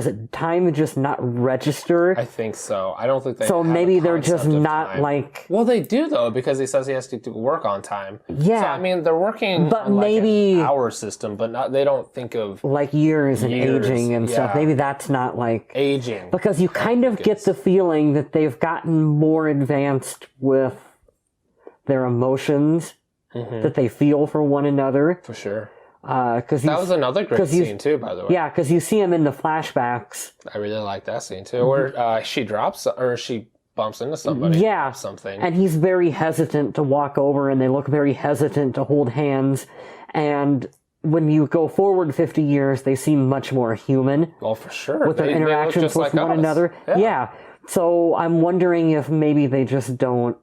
just not register? I think so. I don't think they. So maybe they're just not like. Well, they do though, because he says he has to work on time. Yeah. So I mean, they're working, but on maybe like an hour system, but not. They don't think of like years and aging and stuff. Maybe that's not like aging, because you kind of get the feeling that they've gotten more advanced with their emotions that they feel for one another. For sure. Because that was another great scene too, by the way. Yeah, because you see him in the flashbacks. I really like that scene too, where she drops or she bumps into somebody. Yeah, something, and he's very hesitant to walk over, and they look very hesitant to hold hands. And when you go forward 50 years, they seem much more human. Well, for sure, with their interactions with one another. Yeah. So I'm wondering if maybe they just don't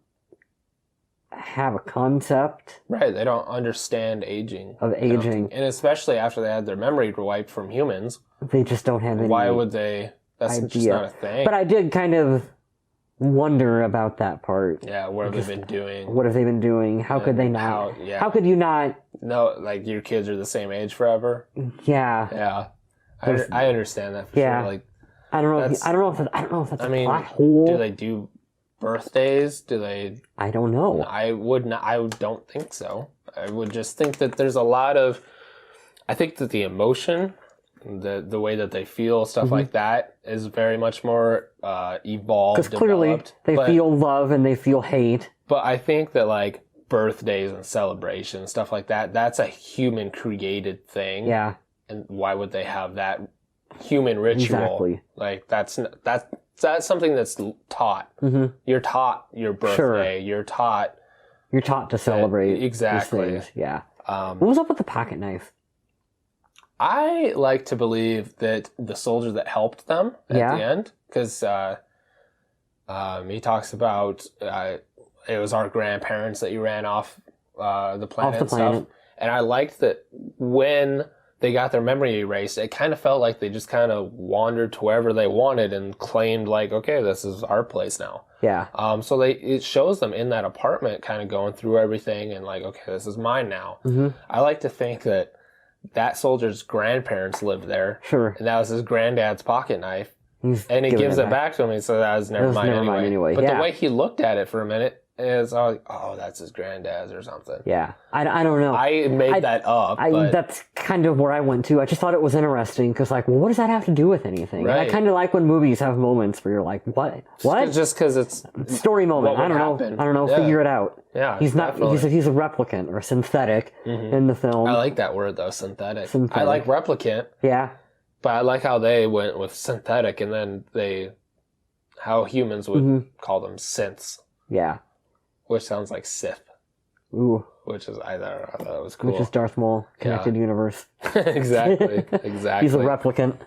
have a concept. Right, they don't understand aging. And especially after they had their memory wiped from humans. They just don't have any Why would they? That's just not a thing. But I did kind of wonder about that part. Yeah, what have they been doing? What have they been doing? How could they not? How could you not? No, like your kids are the same age forever? Yeah. Yeah. I understand that for sure. Like, I don't know if that's a plot hole. Do they do birthdays? Do they? I don't know. I would not. I don't think so. I would just think that there's a lot of. I think that the emotion, the way that they feel, stuff like that, is very much more evolved. Because clearly they feel love and they feel hate. But I think that like birthdays and celebrations, stuff like that, that's a human created thing. Yeah. And why would they have that human ritual? Exactly. Like that's something that's taught. You're taught your birthday. You're taught to celebrate. Exactly. These things. Yeah. What was up with the pocket knife? I like to believe that the soldier that helped them at the end, because he talks about it was our grandparents that you ran off the planet and stuff. And I liked that when they got their memory erased, it kind of felt like they just kind of wandered to wherever they wanted and claimed like, okay, this is our place now. Yeah. So it shows them in that apartment kind of going through everything and like, okay, this is mine now. I like to think that soldier's grandparents lived there. Sure. And that was his granddad's pocket knife. And he gives it back to him. He said, that was never mine anyway. But the way he looked at it for a minute, is like, oh, that's his granddad's or something. Yeah. I don't know. I made that up. But that's kind of where I went to. I just thought it was interesting because, like, well, what does that have to do with anything? Right. And I kind of like when movies have moments where you're like, what? Just because it's story moment. I don't know. Yeah. Figure it out. Yeah. He's not. He's a replicant or synthetic in the film. I like that word though, synthetic. I like replicant. Yeah. But I like how they went with synthetic, and then how humans would call them synths. Yeah. Which sounds like Sith. Ooh. Which is, I thought it was cool. Which is Darth Maul, connected universe. Exactly. He's a replicant.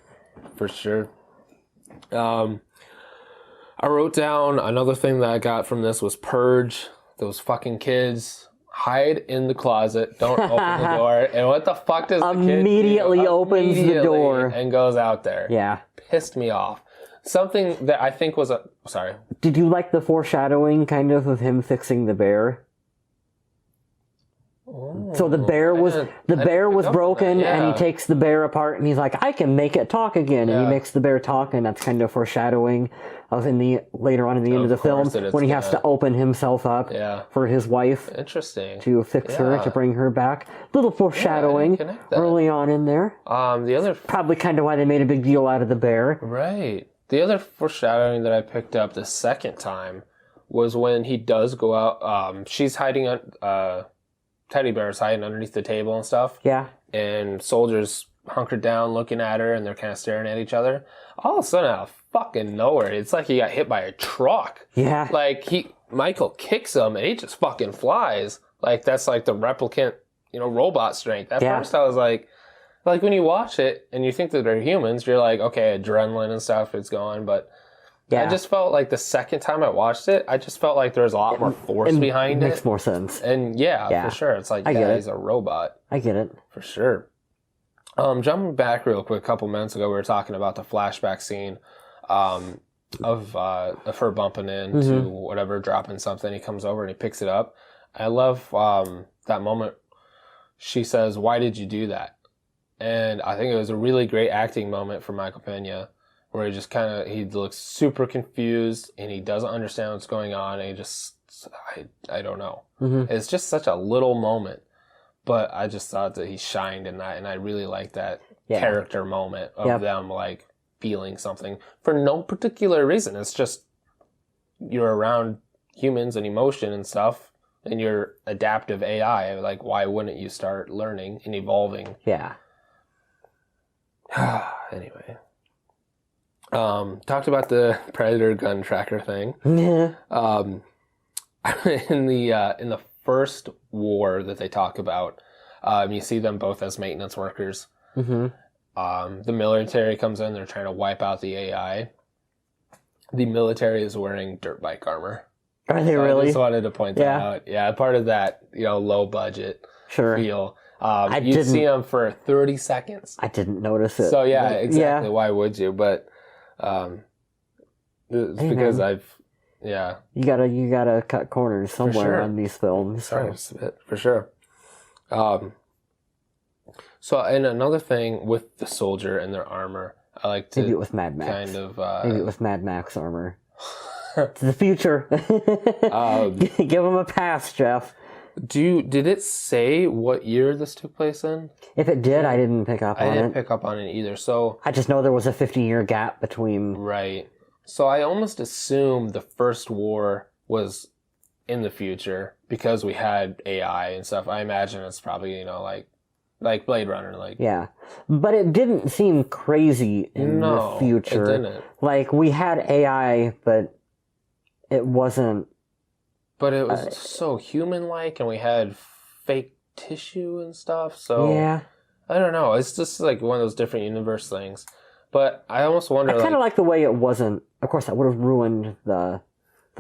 For sure. I wrote down another thing that I got from this was purge. Those fucking kids. Hide in the closet. Don't open the door. And what the fuck does the kid immediately opens the door and goes out there? Yeah. Pissed me off. Something that I think was sorry. Did you like the foreshadowing kind of him fixing the bear? Oh, so the bear was broken, and he takes the bear apart, and he's like, I can make it talk again, and he makes the bear talk, and that's kind of foreshadowing of later on in the end of the film when he has to open himself up for his wife. Interesting. To fix her, to bring her back. Little foreshadowing early on in there. The other probably kind of why they made a big deal out of the bear. Right. The other foreshadowing that I picked up the second time was when he does go out. She's hiding on. Teddy bear's hiding underneath the table and stuff. Yeah. And soldiers hunkered down looking at her, and they're kind of staring at each other. All of a sudden, out of fucking nowhere, it's like he got hit by a truck. Yeah. Like, Michael kicks him, and he just fucking flies. Like, that's like the replicant, robot strength. At first, I was like when you watch it, and you think that they're humans, you're like, okay, adrenaline and stuff is going, but... Yeah. I just felt like the second time I watched it, I just felt like there was a lot more force behind it. It makes more sense. And for sure. It's like, he's a robot. I get it. For sure. Jumping back real quick, a couple minutes ago, we were talking about the flashback scene of her bumping into whatever, dropping something. He comes over and he picks it up. I love that moment. She says, why did you do that? And I think it was a really great acting moment for Michael Pena, where he just he looks super confused and he doesn't understand what's going on, and he just, I don't know. It's just such a little moment, but I just thought that he shined in that, and I really like that character moment of them like feeling something for no particular reason. It's just you're around humans and emotion and stuff, and you're adaptive AI. Like, why wouldn't you start learning and evolving? Yeah. Anyway. Talked about the Predator gun tracker thing. Yeah. In the first war that they talk about, you see them both as maintenance workers. The military comes in, they're trying to wipe out the AI. The military is wearing dirt bike armor. Are they really? I just wanted to point that out. Yeah, part of that, low budget feel. You see them for 30 seconds. I didn't notice it. So yeah, exactly. Why would you? But it's because you gotta cut corners somewhere on these films. For sure. So, and another thing with the soldier and their armor, I like to maybe it was Mad Max. Kind of maybe it was Mad Max armor. It's the future. Give them a pass, Jeff. Did it say what year this took place in? If it did, I didn't pick up on it. I didn't pick up on it either. So I just know there was a 50-year gap between. Right. So I almost assumed the first war was in the future because we had AI and stuff. I imagine it's probably, like Blade Runner, like. Yeah. But it didn't seem crazy in the future. It didn't. Like, we had AI, but it wasn't. But it was so human-like, and we had fake tissue and stuff, so... Yeah. I don't know. It's just like one of those different universe things. But I almost wonder... I kind of like the way it wasn't... Of course, that would have ruined the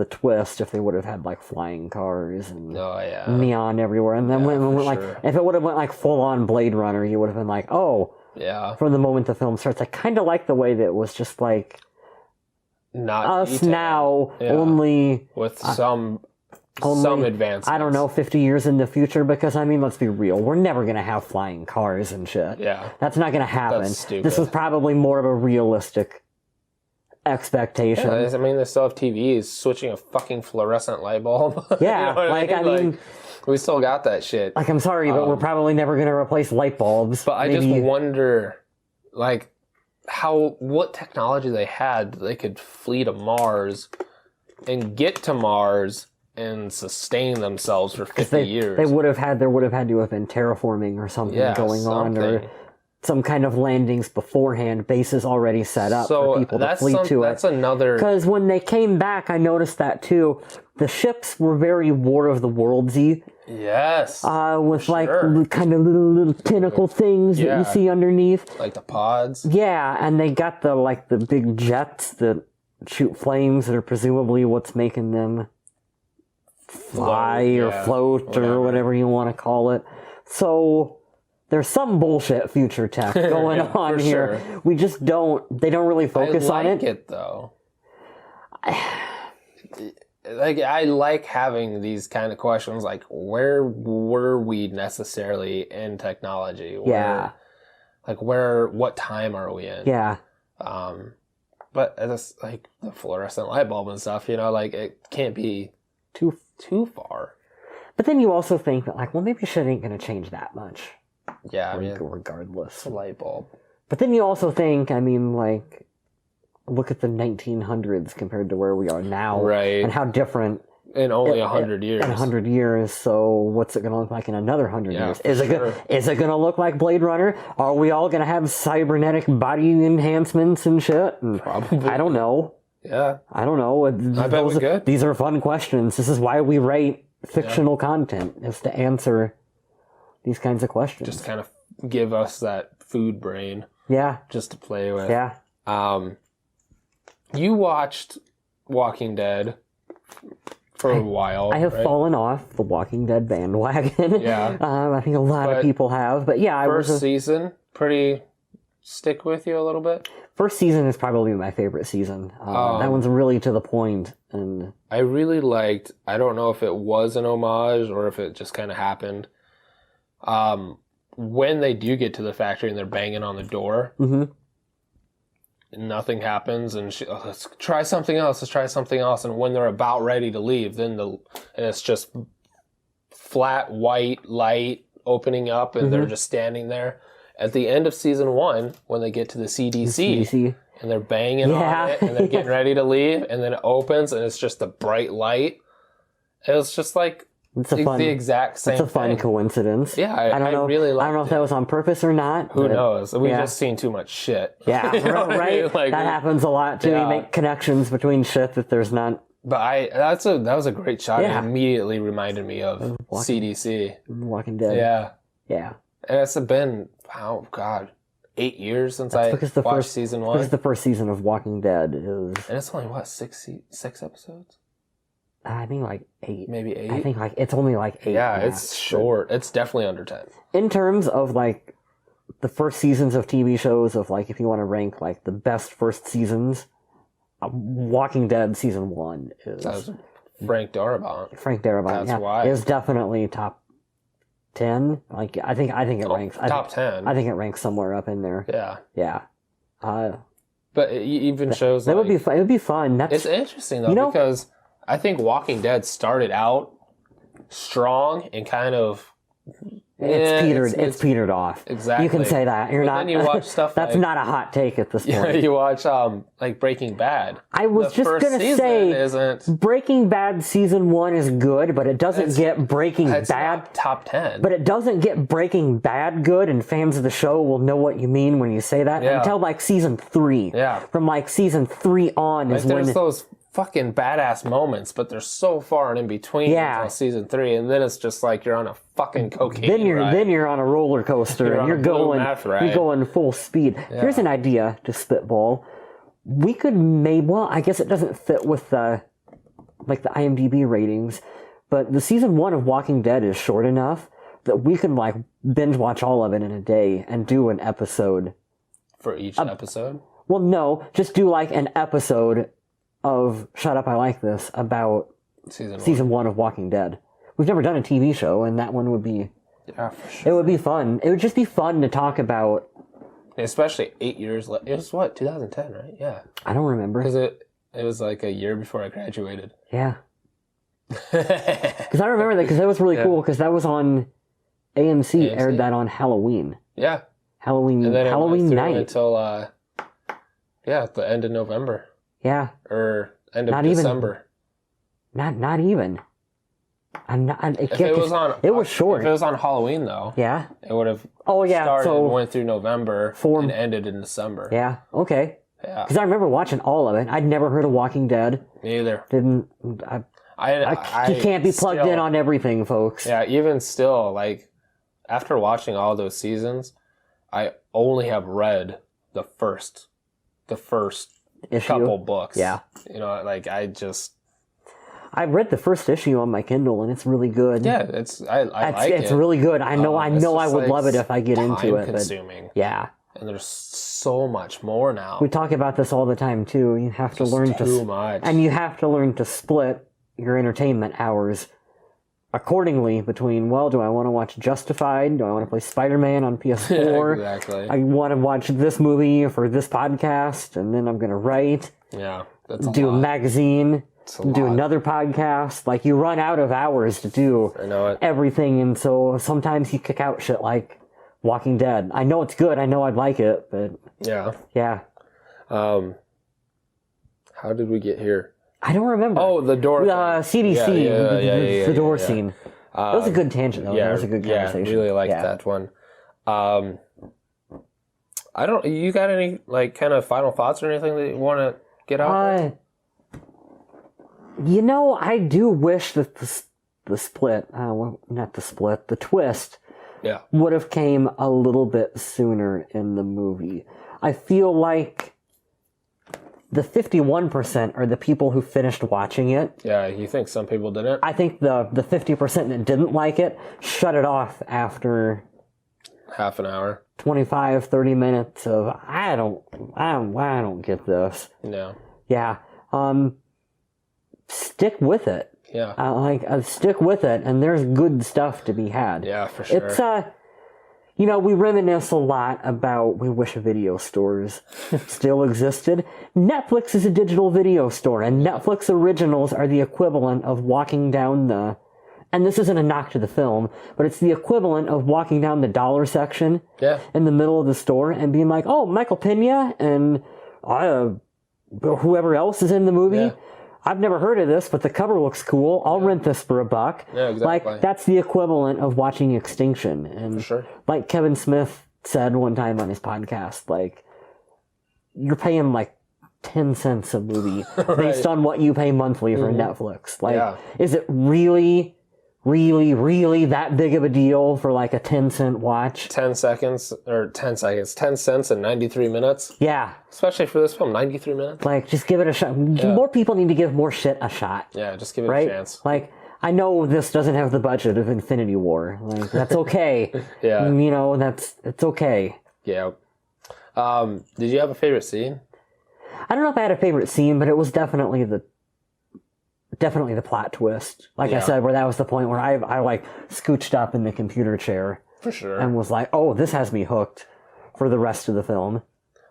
twist if they would have had, like, flying cars and neon everywhere. And then if it would have went, like, full-on Blade Runner, you would have been like, oh... Yeah. From the moment the film starts. I kind of like the way that it was just, like... Not us detailed. Now, only... With some advancements. I don't know, 50 years in the future, because, I mean, let's be real. We're never going to have flying cars and shit. Yeah. That's not going to happen. That's stupid. This was probably more of a realistic expectation. Yeah, I mean, they still have TVs. Switching a fucking fluorescent light bulb. Yeah, I mean... we still got that shit. Like, I'm sorry, but we're probably never going to replace light bulbs. But I just wonder, like, what technology they had that they could flee to Mars and get to Mars and sustain themselves for 50 years. There would have had to have been terraforming or something going on, or some kind of landings beforehand, bases already set up for people to flee to it. That's another... Because when they came back, I noticed that too. The ships were very War of the Worlds-y. Yes. With like kind of little tentacle things that you see underneath. Like the pods. Yeah, and they got the big jets that shoot flames that are presumably what's making them fly or float or whatever you want to call it. So there's some bullshit future tech going on here. Sure. We just they don't really focus on it. I like it though. I like having these kind of questions, like, where were we necessarily in technology? What time are we in? Yeah. But it's like the fluorescent light bulb and stuff, it can't be too far. But then you also think that, like, well, maybe shit ain't going to change that much. Yeah, regardless. It's a light bulb. But then you also think, I mean, like, look at the 1900s compared to where we are now. Right. And how different. In only 100 years. In 100 years. So what's it going to look like in another 100 years? Is it going to look like Blade Runner? Are we all going to have cybernetic body enhancements and shit? Probably. I don't know. Yeah. I don't know. I bet we could. These are fun questions. This is why we write fictional content, is to answer these kinds of questions. Just kind of give us that food brain. Yeah. Just to play with. Yeah. You watched Walking Dead for a while. I have fallen off the Walking Dead bandwagon. Yeah. I think a lot of people have. But yeah, first season, pretty stick with you a little bit? First season is probably my favorite season. That one's really to the point. And I really liked, I don't know if it was an homage or if it just kind of happened. When they do get to the factory and they're banging on the door, nothing happens, and let's try something else. And when they're about ready to leave, and it's just flat white light opening up, and they're just standing there. At the end of season 1, when they get to the CDC. And they're banging on it, and they're getting ready to leave, and then it opens, and it's just a bright light. It was just like the exact same thing. It's a fun coincidence. Yeah, I really liked it. I don't know if that was on purpose or not. Who knows? We've just seen too much shit. Yeah, right? Like, that happens a lot, too. You make connections between shit that there's not... But that was a great shot. Yeah. It immediately reminded me of CDC. Walking Dead. Yeah. Yeah. And it's been, 8 years since I watched season 1. This is the first season of Walking Dead. And it's only, 6 episodes? I think like 8. Maybe 8? I think it's only like 8. Yeah, it's short. It's definitely under 10. In terms of like the first seasons of TV shows, of like if you want to rank like the best first seasons, Walking Dead season 1 is... That was Frank Darabont. That's why. Is definitely top 10. Like I think it ranks top 10. I think it ranks somewhere up in there. Yeah. Yeah. But even shows that like... would be fun. It would be fun. It's interesting, though, because I think Walking Dead started out strong and kind of... It's petered off. Exactly. You can say that. You're not. Then you watch stuff that's not a hot take at this point. Yeah, you watch like Breaking Bad. I was just gonna say isn't... Breaking Bad season 1 is good, but it doesn't get Breaking Bad not top 10. But it doesn't get Breaking Bad good, and fans of the show will know what you mean when you say that until like season 3. Yeah. From like season 3 on is when there's those fucking badass moments, but they're so far and in between until season 3, and then it's just like you're on a fucking cocaine ride. Then you're on a roller coaster and you're going full speed. Yeah. Here's an idea to spitball. We could I guess it doesn't fit with the IMDb ratings, but the season 1 of Walking Dead is short enough that we could like binge watch all of it in a day and do an episode for each episode. Well, no, just do like an episode of Shut Up, I Like This about season 1 of Walking Dead. We've never done a TV show, and that one would be... Yeah, for sure. It would be fun. It would just be fun to talk about... Especially 8 years later. It was what, 2010, right? Yeah. I don't remember. Because it was like a year before I graduated. Yeah. Because I remember that, because that was really cool, because that was on... AMC aired that on Halloween. Yeah. Halloween night. Until, at the end of November. Yeah. Or end of December. Not even. It was short. If it was on Halloween, though, it would have started and went through November and ended in December. Yeah, okay. Yeah. Because I remember watching all of it. I'd never heard of Walking Dead. Me either. You can't be plugged in on everything, folks. Yeah, even still, like, after watching all those seasons, I only have read the first issue. Couple books. Yeah. You know, like, I read the first issue on my Kindle, and it's really good. Yeah, it's really good. I know I would love it if I get into it. Time-consuming. But yeah. And there's so much more now. We talk about this all the time, too. You have to learn too much. And you have to learn to split your entertainment hours accordingly between, do I want to watch Justified? Do I want to play Spider-Man on PS4? Exactly. I want to watch this movie for this podcast, and then I'm going to write. Yeah, do a magazine. Do another podcast. Like, you run out of hours to do everything, and so sometimes you kick out shit like Walking Dead. I know it's good. I know I'd like it, but... Yeah. How did we get here? I don't remember. Oh, the door. CDC. The door scene. That was a good tangent, though. That was a good conversation. Yeah, really liked that one. You got any, like, kind of final thoughts or anything that you want to get out there? I do wish that the twist would have came a little bit sooner in the movie. I feel like the 51% are the people who finished watching it. Yeah, you think some people didn't? I think the 50% that didn't like it shut it off after half an hour, 25, 30 minutes of I don't get this. No. Yeah. Stick with it. Yeah. Stick with it, and there's good stuff to be had. Yeah, for sure. It's we reminisce a lot about we wish video stores still existed. Netflix is a digital video store, and Netflix originals are the equivalent of walking down and this isn't a knock to the film, but it's the equivalent of walking down the dollar section in the middle of the store and being like, oh, Michael Pena and whoever else is in the movie. Yeah. I've never heard of this, but the cover looks cool. I'll rent this for $1. Yeah, exactly. Like, that's the equivalent of watching Extinction. And for sure. Like Kevin Smith said one time on his podcast, like, you're paying like 10 cents a movie based on what you pay monthly for Netflix. Like, is it really that big of a deal for like a 10-cent watch? 10 cents and 93 minutes? Yeah. Especially for this film, 93 minutes? Like, just give it a shot. Yeah. More people need to give more shit a shot. Yeah, just give it a chance. Like, I know this doesn't have the budget of Infinity War. Like, that's okay. Yeah. It's okay. Yeah. Did you have a favorite scene? I don't know if I had a favorite scene, but it was definitely the plot twist. Like I said, where that was the point where I like scooched up in the computer chair. For sure. And was like, oh, this has me hooked for the rest of the film.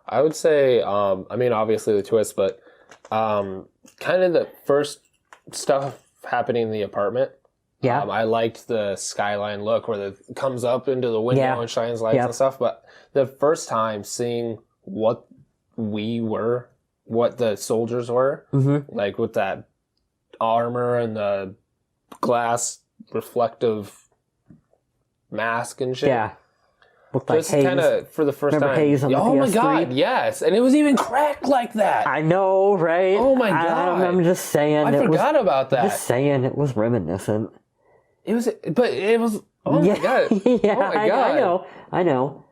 I would say, I mean, obviously the twist, but kind of the first stuff happening in the apartment. Yeah. I liked the skyline look where it comes up into the window and shines lights and stuff. But the first time seeing what the soldiers were, like with that armor and the glass reflective mask and shit. Yeah. Looked like just kind of for the first Remember time. Haze on the oh PS3? My god, yes, and it was even cracked like that. I know, right? Oh my god! I'm just saying. I forgot about that. Just saying, it was reminiscent. It was, but it was. Oh my god! Yeah, oh my god! I know.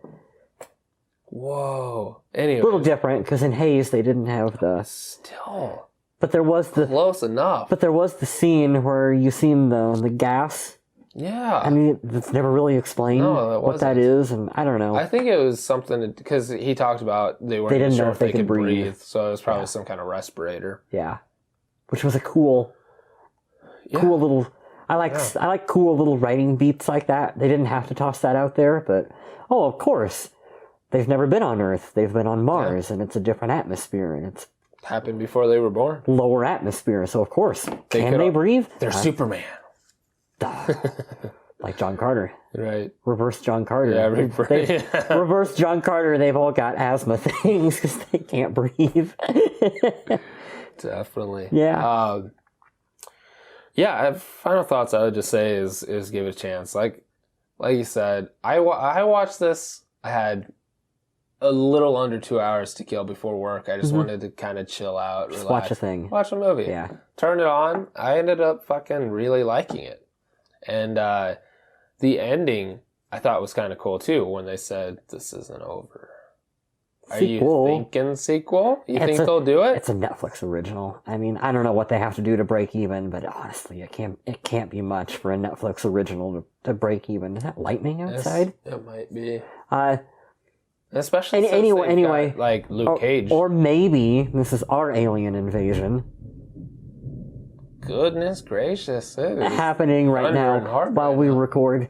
Whoa. Anyway, a little different because in Haze they didn't have the. Still. But there was the close enough. But there was the scene where you seen the gas. Yeah. I mean, it's never really explained what that is, and I don't know. I think it was something because he talked about they weren't sure if they could breathe, so it was probably some kind of respirator. Yeah, which was a cool little. I like cool little writing beats like that. They didn't have to toss that out there, but of course, they've never been on Earth. They've been on Mars, and it's a different atmosphere, and it's happened before they were born. Lower atmosphere, so of course, can they breathe? They're Superman. Like John Carter. Right. Reverse John Carter. Yeah, reverse John Carter, they've all got asthma things because they can't breathe. Definitely. Yeah. Final thoughts I would just say is give it a chance. Like you said, I watched this. I had a little under 2 hours to kill before work. I just wanted to kind of chill out, relax. Watch a thing. Watch a movie. Yeah. Turn it on. I ended up fucking really liking it. And the ending I thought was kind of cool too when they said this isn't over. Are you thinking sequel? You think they'll do it? It's a Netflix original. I mean, I don't know what they have to do to break even, but honestly, it can't be much for a Netflix original to break even. Is that lightning outside? It might be. Especially anyway, got, like Luke Cage. Or maybe this is our alien invasion. Goodness gracious. It is happening right now while we record.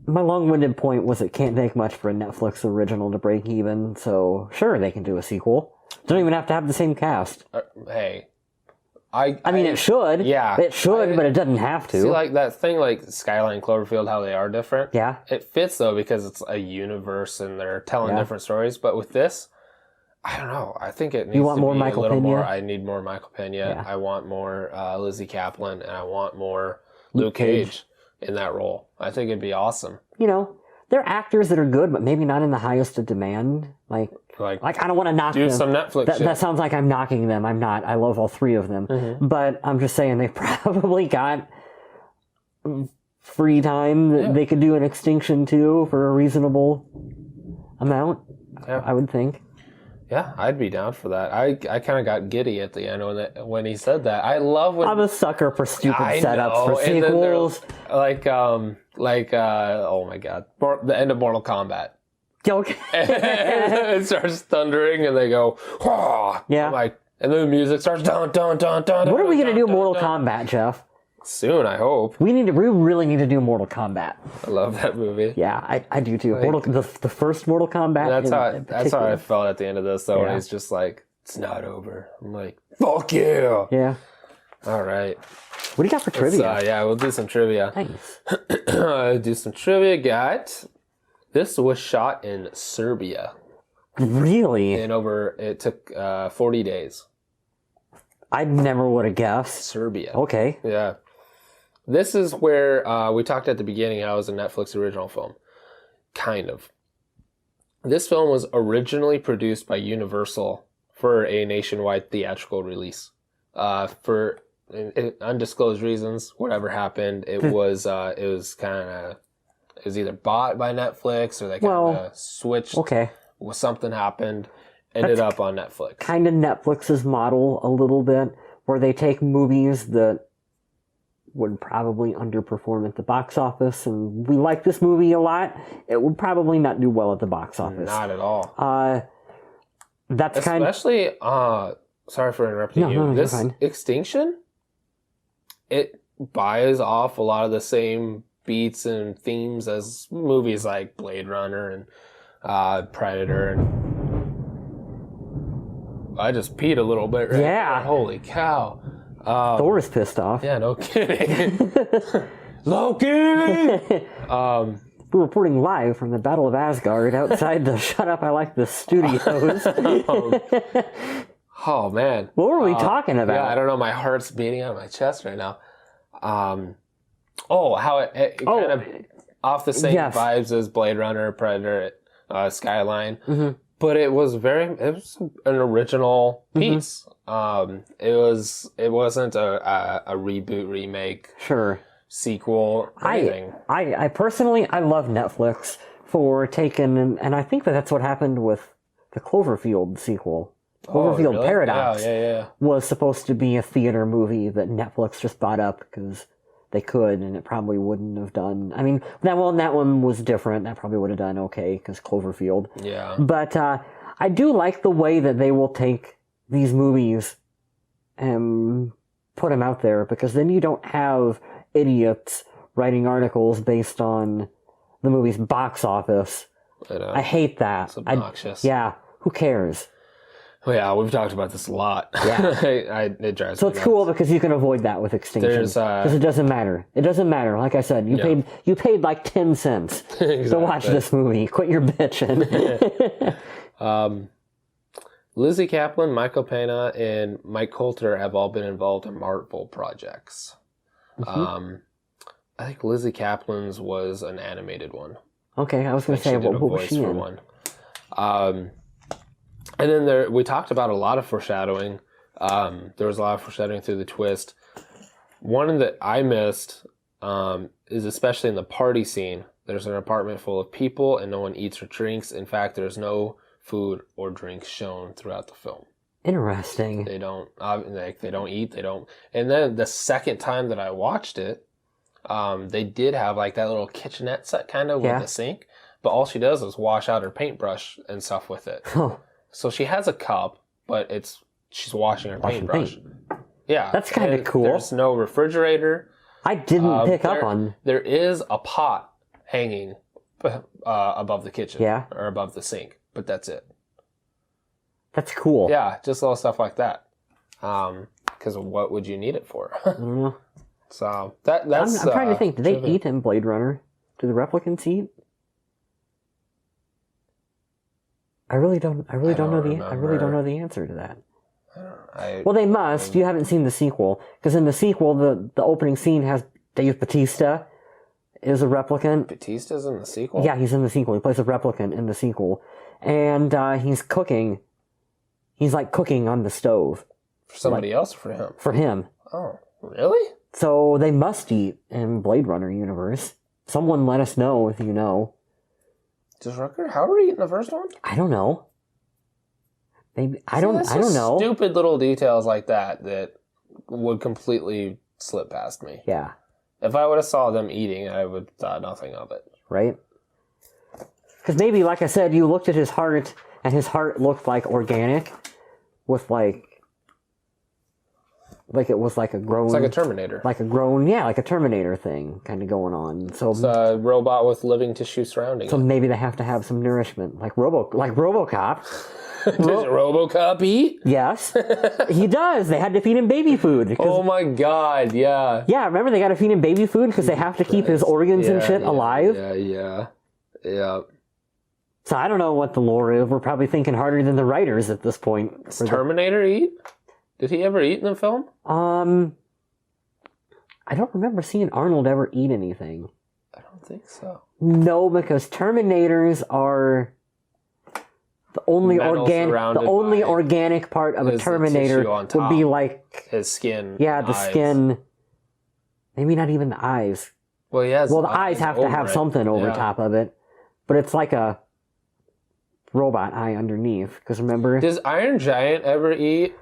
My long-winded point was it can't take much for a Netflix original to break even, so sure, they can do a sequel. Don't even have to have the same cast. Hey. I mean, it should. Yeah. It should, but it doesn't have to. See, like that thing like Skyline Cloverfield, how they are different? Yeah. It fits, though, because it's a universe and they're telling different stories. But with this, I don't know. I think it needs to be a little more. I need more Michael Pena. Yeah. I want more Lizzie Kaplan, and I want more Luke Cage in that role. I think it'd be awesome. You know, they're actors that are good, but maybe not in the highest of demand. Like I don't want to knock them. Do some Netflix shit. That sounds like I'm knocking them. I'm not. I love all three of them. Mm-hmm. But I'm just saying they probably got free time that they could do an Extinction 2 for a reasonable amount, I would think. Yeah, I'd be down for that. I kind of got giddy at the end when he said that. I love when I'm a sucker for stupid setups for sequels. Like oh my god, the end of Mortal Kombat. Okay. And it starts thundering, and they go, "Whoa!" Yeah. I'm like, and then the music starts dun dun dun dun. When are we gonna do Mortal Kombat, Jeff? Soon, I hope. We really need to do Mortal Kombat. I love that movie. Yeah, I do too. The first Mortal Kombat. That's how I felt at the end of this, though. When he's just like, "It's not over." I'm like, "Fuck you!" Yeah. All right. What do you got for trivia? We'll do some trivia. Thanks. Do some trivia. This was shot in Serbia. Really? And it took 40 days. I never would have guessed. Serbia. Okay. Yeah. This is where we talked at the beginning how it was a Netflix original film. Kind of. This film was originally produced by Universal for a nationwide theatrical release. For undisclosed reasons, whatever happened, it was either bought by Netflix or they kind of switched. Okay. Something happened, ended up on Netflix. Kind of Netflix's model a little bit, where they take movies that would probably underperform at the box office, and we like this movie a lot. It would probably not do well at the box office. Not at all. That's especially. Sorry for interrupting you. This Extinction, it buys off a lot of the same beats and themes as movies like Blade Runner and Predator and I just peed a little bit right Yeah. there. Holy cow. Thor is pissed off. Yeah, no kidding. Loki! We're reporting live from the Battle of Asgard outside the Shut Up, I Like This studios. Oh, man. What were we talking about? Yeah, I don't know. My heart's beating out of my chest right now. How it kind of off the same vibes as Blade Runner, Predator, Skyline. Mm-hmm. But it was an original piece. It wasn't a reboot, remake, sequel, anything. I personally, I love Netflix for taking, and I think that's what happened with the Cloverfield sequel. Cloverfield really? Paradox was supposed to be a theater movie that Netflix just bought up because they could, and it probably wouldn't have done. I mean, that one was different. That probably would have done okay because Cloverfield. Yeah. But I do like the way that they will take these movies and put them out there, because then you don't have idiots writing articles based on the movie's box office. I hate that. It's obnoxious. Who cares? Well, yeah, we've talked about this a lot. Yeah. It drives me nuts. So it's cool because you can avoid that with Extinction. Because it doesn't matter. It doesn't matter. Like I said, you paid like 10 cents to watch this movie. Quit your bitching. Lizzie Kaplan, Michael Pena, and Mike Coulter have all been involved in Marvel projects. Mm-hmm. I think Lizzie Kaplan's was an animated one. Okay, I was going to say, what was she in? One. And then we talked about a lot of foreshadowing. There was a lot of foreshadowing through the twist. One that I missed is especially in the party scene. There's an apartment full of people and no one eats or drinks. In fact, there's no food or drinks shown throughout the film. Interesting. They don't eat. They don't. And then the second time that I watched it, they did have like that little kitchenette set kind of with a sink. But all she does is wash out her paintbrush and stuff with it. Oh. So she has a cup, but she's washing her paintbrush. Yeah. That's kind of cool. There's no refrigerator. I didn't pick up on... There is a pot hanging above the kitchen. Yeah. Or above the sink, but that's it. That's cool. Yeah, just little stuff like that. Because what would you need it for? I don't know. So that's... I'm trying to think. Did they eat in Blade Runner? Do the replicants eat? I really don't know the answer to that. Well, they must. You haven't seen the sequel, because in the sequel, the opening scene has Dave Bautista is a replicant. Bautista's in the sequel? Yeah, he's in the sequel. He plays a replicant in the sequel, and he's cooking. He's like cooking on the stove. For somebody else, or for him? For him. Oh, really? So they must eat in Blade Runner universe. Someone let us know if you know. Does Rutger Hauer eat in the first one? I don't know. Maybe I don't know. Stupid little details like that would completely slip past me. Yeah. If I would have saw them eating, I would have thought nothing of it. Right? Because maybe, like I said, you looked at his heart, and his heart looked like organic, with like it was like a grown... It's like a Terminator. Like a Terminator thing kind of going on. So it's a robot with living tissue surrounding it. So maybe they have to have some nourishment, like RoboCop. Does RoboCop eat? Yes, he does. They had to feed him baby food. Oh my god, yeah. Yeah, remember they got to feed him baby food because they have to keep his organs and shit alive? Yeah. So I don't know what the lore is. We're probably thinking harder than the writers at this point. Does Terminator eat? Did he ever eat in the film? I don't remember seeing Arnold ever eat anything. I don't think so. No, because Terminators are the only organic part of a Terminator would be like his skin. Yeah, the skin. Maybe not even the eyes. Well, the eyes have to have something over top of it, but it's like a robot eye underneath. Because remember, does Iron Giant ever eat?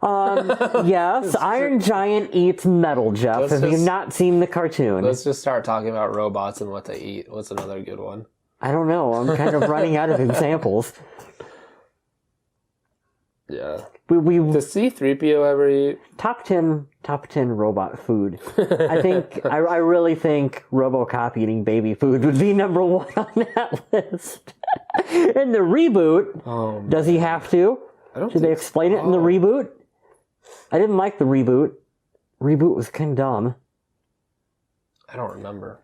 Yes, Iron Giant eats metal, Jeff. Have you not seen the cartoon? Let's just start talking about robots and what they eat. What's another good one? I don't know. I'm kind of running out of examples. Yeah. Does C-3PO ever eat? Top 10 robot food. I really think RoboCop eating baby food would be number one on that list. In the reboot, does he have to? Did they explain it in the reboot? I didn't like the reboot. Reboot was kind of dumb. I don't remember.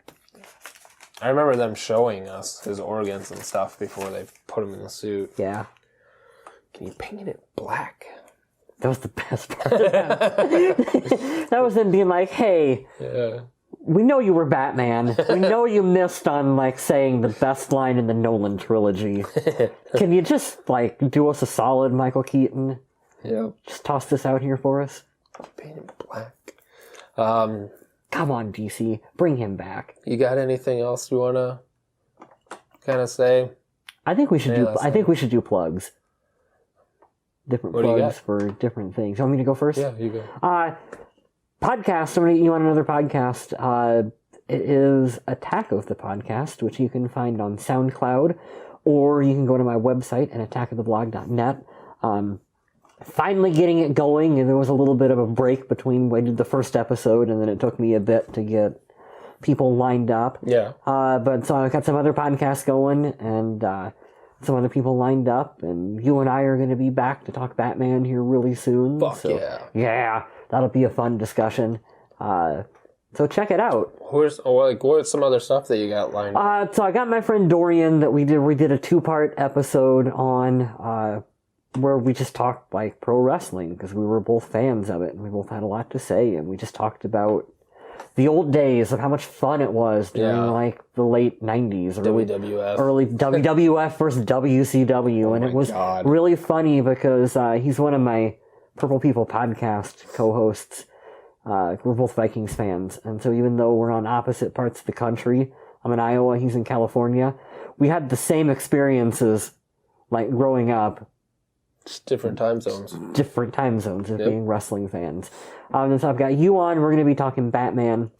I remember them showing us his organs and stuff before they put him in the suit. Yeah. Can you paint it black? That was the best part. That was them being like, hey, we know you were Batman. We know you missed on, like, saying the best line in the Nolan trilogy. Can you just, like, do us a solid, Michael Keaton? Yeah. Just toss this out here for us? Paint it black. Come on, DC. Bring him back. You got anything else you want to kind of say? I think we should do plugs. Different plugs for different things. You want me to go first? Yeah, you go. Podcast. I'm going to get you on another podcast. It is Attack of the Podcast, which you can find on SoundCloud, or you can go to my website at attackoftheblog.net. Finally getting it going, and there was a little bit of a break between when I did the first episode, and then it took me a bit to get people lined up. Yeah. But so I've got some other podcasts going, and some other people lined up, and you and I are going to be back to talk Batman here really soon. Fuck yeah. Yeah, that'll be a fun discussion. So check it out. What's some other stuff that you got lined up? So I got my friend Dorian that we did a 2-part episode on, where we just talked like pro wrestling because we were both fans of it and we both had a lot to say, and we just talked about the old days of how much fun it was during like the late 90s, early WWF versus WCW, and it was really funny because he's one of my Purple People podcast co-hosts. We're both Vikings fans, and so even though we're on opposite parts of the country, I'm in Iowa, he's in California, we had the same experiences like growing up. Just different time zones. Different time zones of being wrestling fans. And so I've got you on. We're going to be talking Batman.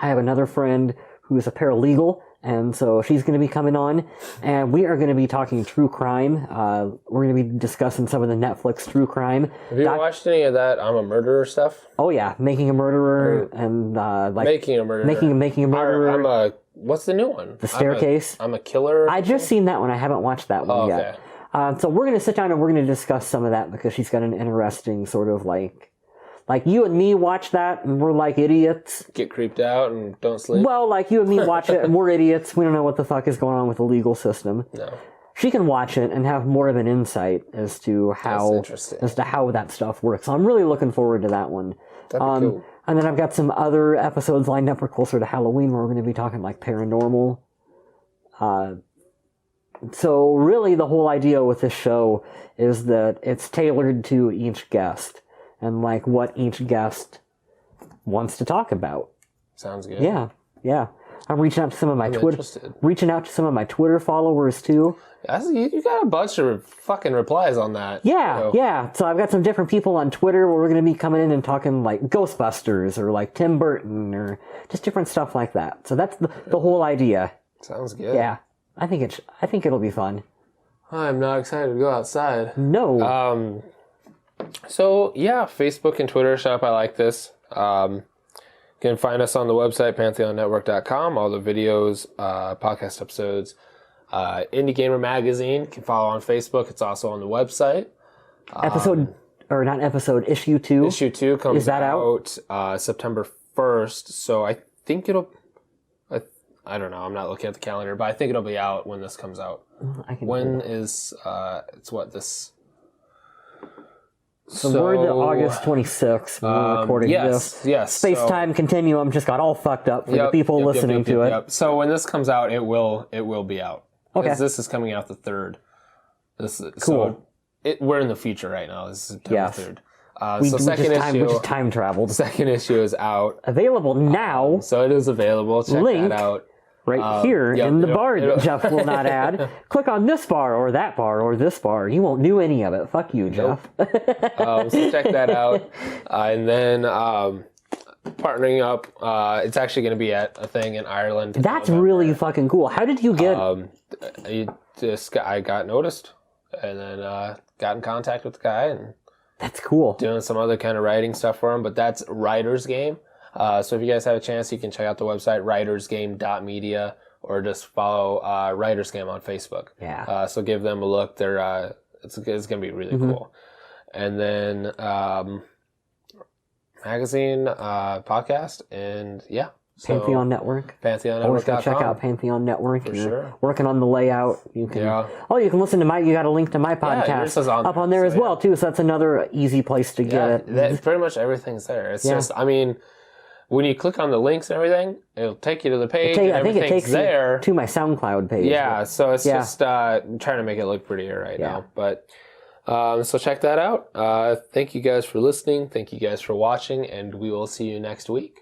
I have another friend who's a paralegal, and so she's going to be coming on. And we are going to be talking true crime. We're going to be discussing some of the Netflix true crime. Have you watched any of that I'm a Murderer stuff? Oh, yeah. Making a Murderer and Making a Murderer. Making a Murderer. What's the new one? The Staircase. I'm a Killer. I just seen that one. I haven't watched that one yet. So we're going to sit down and we're going to discuss some of that because she's got an interesting sort of like you and me watch that and we're like idiots. Get creeped out and don't sleep. Well, like you and me watch it and we're idiots. We don't know what the fuck is going on with the legal system. No. She can watch it and have more of an insight as to how that stuff works. So I'm really looking forward to that one. That'd be cool. And then I've got some other episodes lined up for closer to Halloween where we're going to be talking like paranormal. So really the whole idea with this show is that it's tailored to each guest and like what each guest wants to talk about. Sounds good. Yeah. I'm reaching out to some of my Twitter followers too. You got a bunch of fucking replies on that. Yeah. So I've got some different people on Twitter where we're going to be coming in and talking like Ghostbusters or like Tim Burton or just different stuff like that. So that's the whole idea. Sounds good. Yeah. I think it'll be fun. I'm not excited to go outside. No. So yeah, Facebook and Twitter shop. I like this. You can find us on the website pantheonnetwork.com. All the videos, podcast episodes, Indie Gamer Magazine. You can follow on Facebook. It's also on the website. Issue 2. Issue 2 comes out September 1st. So I think I don't know. I'm not looking at the calendar, but I think it'll be out when this comes out. It's what this? So we're the August 26th when we're recording this. Yes. Space-time continuum just got all fucked up for the people listening to it. So when this comes out, it will be out. Okay. Because this is coming out the 3rd. Cool. So we're in the future right now. This is September 3rd. We just time traveled. The second issue is out. Available now. So it is available. Check that out. Right here in the bar that Jeff will not add. Click on this bar or that bar or this bar. You won't do any of it. Fuck you, Jeff. So check that out. And then partnering up, it's actually going to be at a thing in Ireland. That's really fucking cool. How did you get... I got noticed and then got in contact with the guy and... That's cool. Doing some other kind of writing stuff for him, but that's Writer's Game. So if you guys have a chance, you can check out the website, writersgame.media, or just follow Writer's Game on Facebook. Yeah. So give them a look. They're It's gonna be really cool. And then magazine, podcast, and yeah. So, Pantheon Network. Always go check out Pantheon Network. For sure. Working on the layout. You can. You can listen to my. You got a link to my podcast up on there as well too. So that's another easy place to get it. Pretty much everything's there. It's just, I mean, when you click on the links and everything, it'll take you to the page. I think it takes there to my SoundCloud page. Yeah, so it's just trying to make it look prettier right now. But so check that out. Thank you guys for listening. Thank you guys for watching, and we will see you next week.